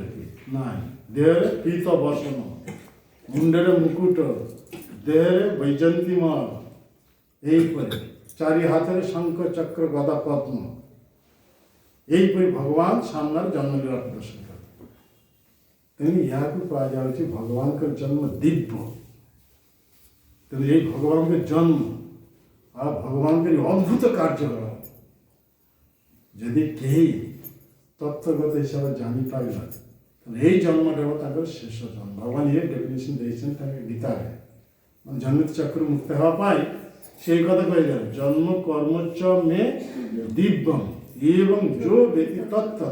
ना देहर पीत बसन मुंडे मुकुट देहरे वैजंतीमल यहीपरि चारि हाथ शंख चक्र गदा पद्म यहीपरि भगवान सामने जन्मलीला प्रदर्शन करते तेणु यहाँ कहुच्छे भगवान का जन्म दिव्य तेणु यही भगवान के जन्म और भगवान के अद्भुत कार्य यदि कहीं तत्वगत हिसाब से जानीपारे यही जन्म शेष जन्म भगवान ये डेफिनेशन देते गीता है जन्मित चक्र मुक्त हाँपाई से कथा कह जन्म कर्म च में दिव्यम एवं जो व्यक्ति तत्त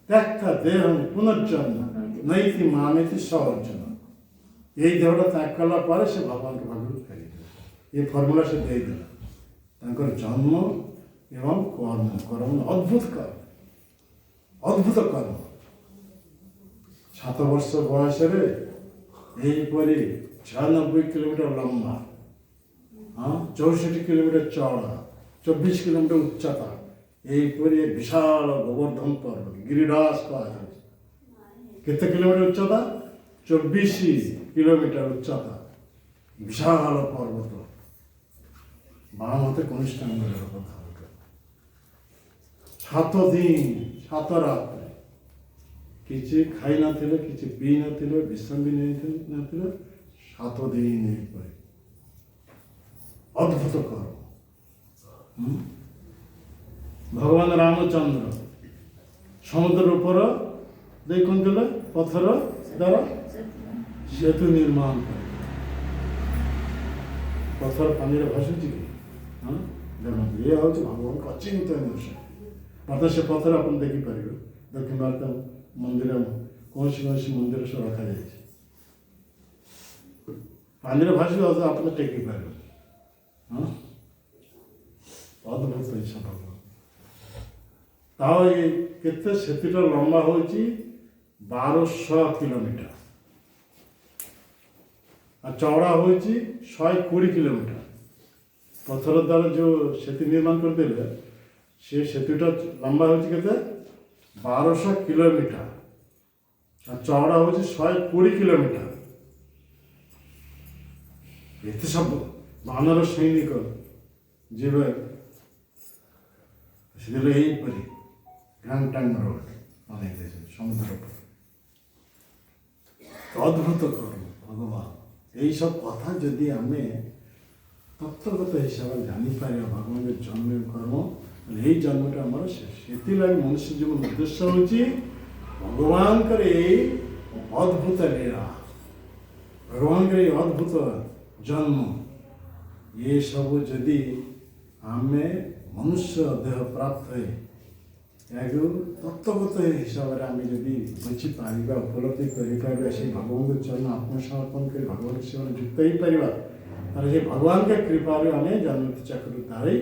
त्यक्ता देहम पुनर्जन्म नैति मामेति स अर्जुन यही देहटा त्याग कला पर से भगवान के भाग फेरी ये फर्मुला से देदेला जन्म एवं कर्म कर्म अद्भुत कर्म 7 वर्ष बयस यहीपरि 96 किलोमीटर लंबा हाँ 64 किलोमीटर चौड़ा 24 किलोमीटर उच्चता यहीपरि विशाल गोवर्धन पर्वत गिरिराज कह केते किलोमीटर उच्चता 24 किलोमीटर उच्चता विशाल पर्वत बाम हाथे कनिष्ठ कथा 7 दिन 7 रात किसी खाई नाथिले किसी पी नाथिले विश्राम भी नहीं 7 दिन यहीपरि अद्भुत कर्म भगवान रामचंद्र समुद्र ऊपर देख कौन कले पत्थर द्वारा सेतु निर्माण कर पत्थर पानी भाषुची कि हाँ देखो ये हूँ भगवान का अचिंत्य निश्चय मतलब से पत्थर अपन देखिपर दक्षिण भारत मंदिर कौन सी मंदिर से रखा जाए पानी भाषु आप टेकी पार हाँ अद्भुत इच्छा भगवान ताओ ये केते सेतिटा लंबा होची 1200 किलोमीटर আর চওড়া হয়েছে 120 কিলোমিটার। পথর দ্বারা যে সেতু নির্মাণ করতে সে সেতুটা লম্বা হচ্ছে কেতে 1200 কিলোমিটার আর চওড়া হচ্ছে 120 কিলোমিটার। ଏତେ ସବୁ ବାନର ସୈନିକ ଯିବେ ସେଥିରେ ଏହିପରି ଗ୍ରାଣ୍ଡ ଟାଙ୍ଗ ରୋଡ ବନେଇ ଦେଇଛନ୍ତି ସମୁଦ୍ର ଉପରେ। ଅଦ୍ଭୁତ କର୍ମ ଭଗବାନ। এইসব কথা যদি ଆମେ ତତ୍ତ୍ୱଗତ ହିସାବରେ ଜାଣିପାରିବା ଭଗବାନଙ୍କ ଜନ୍ମ କର୍ମ, ତାହେଲେ ଏଇ ଜନ୍ମଟା ଆମର ଶେଷ। ସେଥିଲାଗି ମନୁଷ୍ୟ ଜୀବନ ଉଦ୍ଦେଶ୍ୟ ହେଉଛି ଭଗବାନଙ୍କର ଏଇ ଅଦ୍ଭୁତ ଲୀଳା, ଭଗବାନଙ୍କର ଏଇ ଅଦ୍ଭୁତ ଜନ୍ମ। ଏ ସବୁ ଯଦି ଆମେ ମନୁଷ୍ୟ ଦେହ ପ୍ରାପ୍ତ ହୁଏ ଏହାକୁ ତତ୍ତ୍ୱଗତ ହିସାବରେ ଆମେ ଯଦି ବୁଝିପାରିବା, ଉପଲବ୍ଧି କରିପାରିବା, ସେ ଭଗବାନଙ୍କ ଚରଣ ଆତ୍ମସମର୍ପଣ କରି ଭଗବାନଙ୍କ ସେବାରେ ଯୁକ୍ତ ହେଇପାରିବା, ତାହେଲେ ସେ ଭଗବାନଙ୍କ କୃପାରୁ ଆମେ ଜନ୍ମ ଚକ୍ରରୁ ଧାରି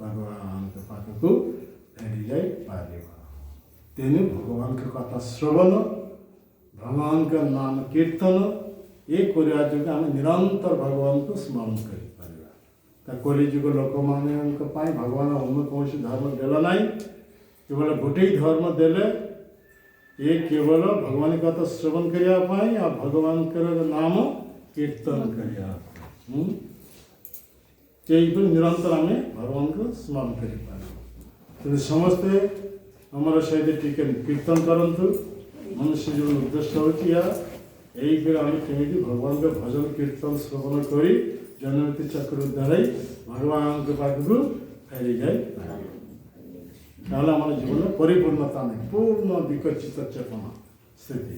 ଭଗବାନଙ୍କ ପାଖକୁ ଫେରି ଯାଇପାରିବା। ତେଣୁ ଭଗବାନଙ୍କ କଥା ଶ୍ରବଣ, ଭଗବାନଙ୍କ ନାମ କୀର୍ତ୍ତନ ଏ କରିବା ଯୋଗୁଁ ଆମେ ନିରନ୍ତର ଭଗବାନଙ୍କୁ ସ୍ମରଣ କରିପାରିବା। ତା କଳିଯୁଗ ଲୋକମାନଙ୍କ ପାଇଁ ଭଗବାନ ଅନ୍ୟ କୌଣସି ଧର୍ମ ଦେଲା ନାହିଁ, କେବଳ ଗୋଟିଏ ଧର୍ମ ଦେଲେ, ଏ କେବଳ ଭଗବାନଙ୍କ କଥା ଶ୍ରବଣ କରିବା ପାଇଁ ଆଉ ଭଗବାନଙ୍କର ନାମ କୀର୍ତ୍ତନ କରିବା ପାଇଁ। ସେଇପରି ନିରନ୍ତର ଆମେ ଭଗବାନଙ୍କୁ ସ୍ମରଣ କରିପାରିବା। ତେଣୁ ସମସ୍ତେ ଆମର ସହିତ ଟିକେ କୀର୍ତ୍ତନ କରନ୍ତୁ। ମନୁଷ୍ୟ ଜୀବନ ଉଦ୍ଦେଶ୍ୟ ହେଉଛି ଏହା। এইভাবে আমি কেমিতি ভগবানকে ভজন কীর্তন শ্রবণ করি জন্মমৃত্যু চক্র দ্বারাই ভগবানଙ୍କ পাখକୁ ফেরি যাই, তাহলে আমার জীবনে পরিপূর্ণতা নেই, পূর্ণ বিকশিত চেতনা স্থিতি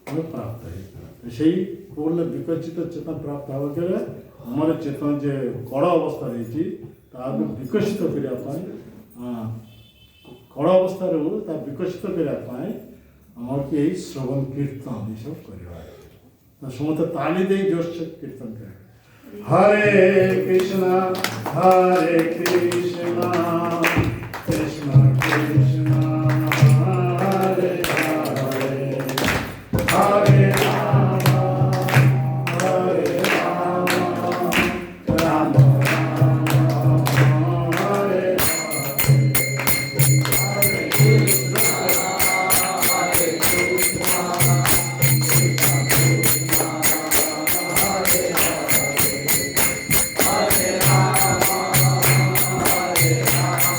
আমি প্রাপ্ত হয়েছিল। সেই পূর্ণ বিকশিত চেতনা প্রাপ্ত হওয়া গেলে আমার চেতনা যে কড়া অবস্থা রয়েছে তাকে বিকশিত করা পাই, কড়া অবস্থার তা বিকশিত করা পাই আমাকে এই শ্রবণ কীর্তন এইসব করিবার। সমস্ত তালি দিয়ে জোরসে কীর্তন করে হরে কৃষ্ণ হরে কৃষ্ণ কৃষ্ণ কৃষ্ণ হরে হরে হরে রাম হরে Ram Ram Ram Hare Hare Krishna Hare Rama, Hare Rama,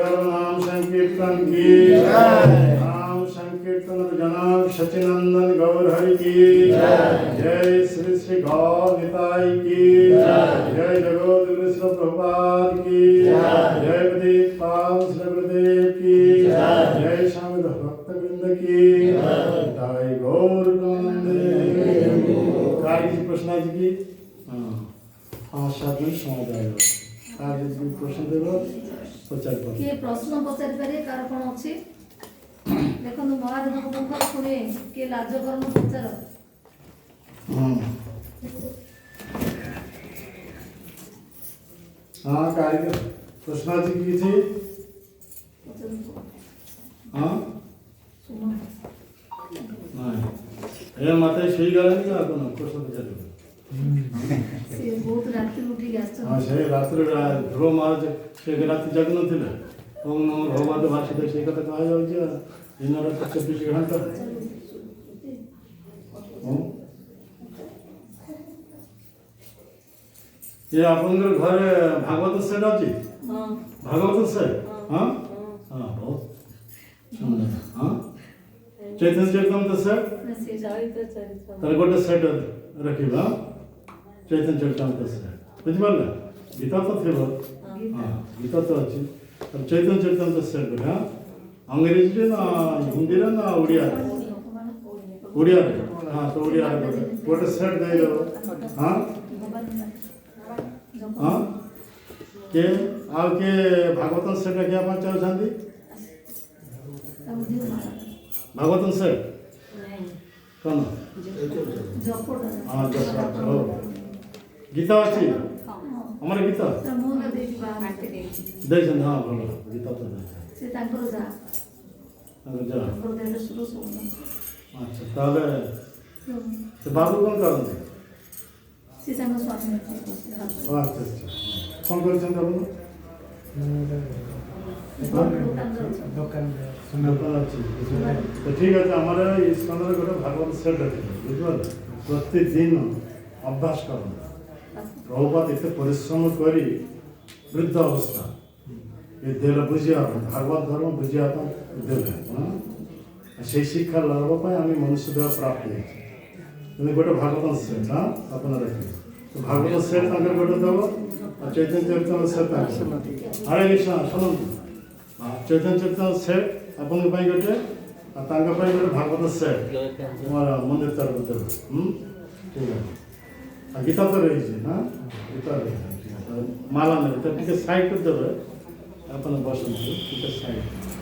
Bhairav नाम संकीर्तन की नाम संकीर्तन जनक सचिनंदन गौर हरि की जय श्री श्री गौर निताई की जय जगोदगुरु श्री प्रभुपाद की जय प्रदीप पाल श्री गुरुदेव की जय स्वामी भक्त वृंद की निताई गौर कार्य कृष्णा जी की 5-7 मिनट समय जाएगा कार्य जी प्रश्न देव पचार किए प्रश्न पचारि पारे कार कोन अछि देखो महादेव को मुख सुने के लाज करन पचार हाँ कार्य कृष्णा जी की थी हाँ सुनो नहीं ये माता सही गला नहीं आपको ना प्रश्न पचार से बहुत रात उठी गया हाँ से रात्र ध्रुव महाराज से रात जगन थे ओम नमो भगवते भाषित से कथा कहा जाऊँ दिन रात 24 घंटा ये अपन घर भागवत सेट अच्छी भागवत सेट हाँ हाँ बहुत सुंदर हाँ चैतन्य चरितमृत सेट तार गोटे सेट रखिबा चैतन्य चरितमृत सेट बुझिपारला गीता तो थे हाँ गीता तो अच्छी अब चैतन्य चरितमृत सेट बोले हाँ अंग्रेजी रे ना हिंदी रे ना उड़िया रे हाँ तो उड़िया रे गोटे सेट दे दो हाँ हाँ के आउ के भागवतन सेट क्या आप चाहते भागवतन सेट कौन हाँ गीता अच्छी हमारे गीता देखते हाँ भल गीता तो जा अच्छा ताले से बाबू कौन करते अच्छा अच्छा कौन करछन बाबू ଦୋକାନ दुकान अच्छी तो ठीक है हमारे इस कंदर गोटे भागवत सेट अच्छे बुझे प्रतिदिन अभ्यास करना प्रभुपाद इतने परिश्रम करी वृद्ध अवस्था ये देल बुझिया भागवत धर्म बुझिया देले से शिक्षा लाभ आम मनुष्य देह प्राप्त होती गोटे भागवत सेट हाँ अपना रखिए तो भागवत सेट गोटे देव चैतन्य चरितमृत सेट हरे कृष्ण शुणु चैतन्य चरितमृत सेट अपन गोटे गोटे भागवत सेट मंदिर तरफ देव ठीक है गीता तो रही हाँ गीता रही माला नहीं तो टे साइड कर देवे अपन बस टे साइड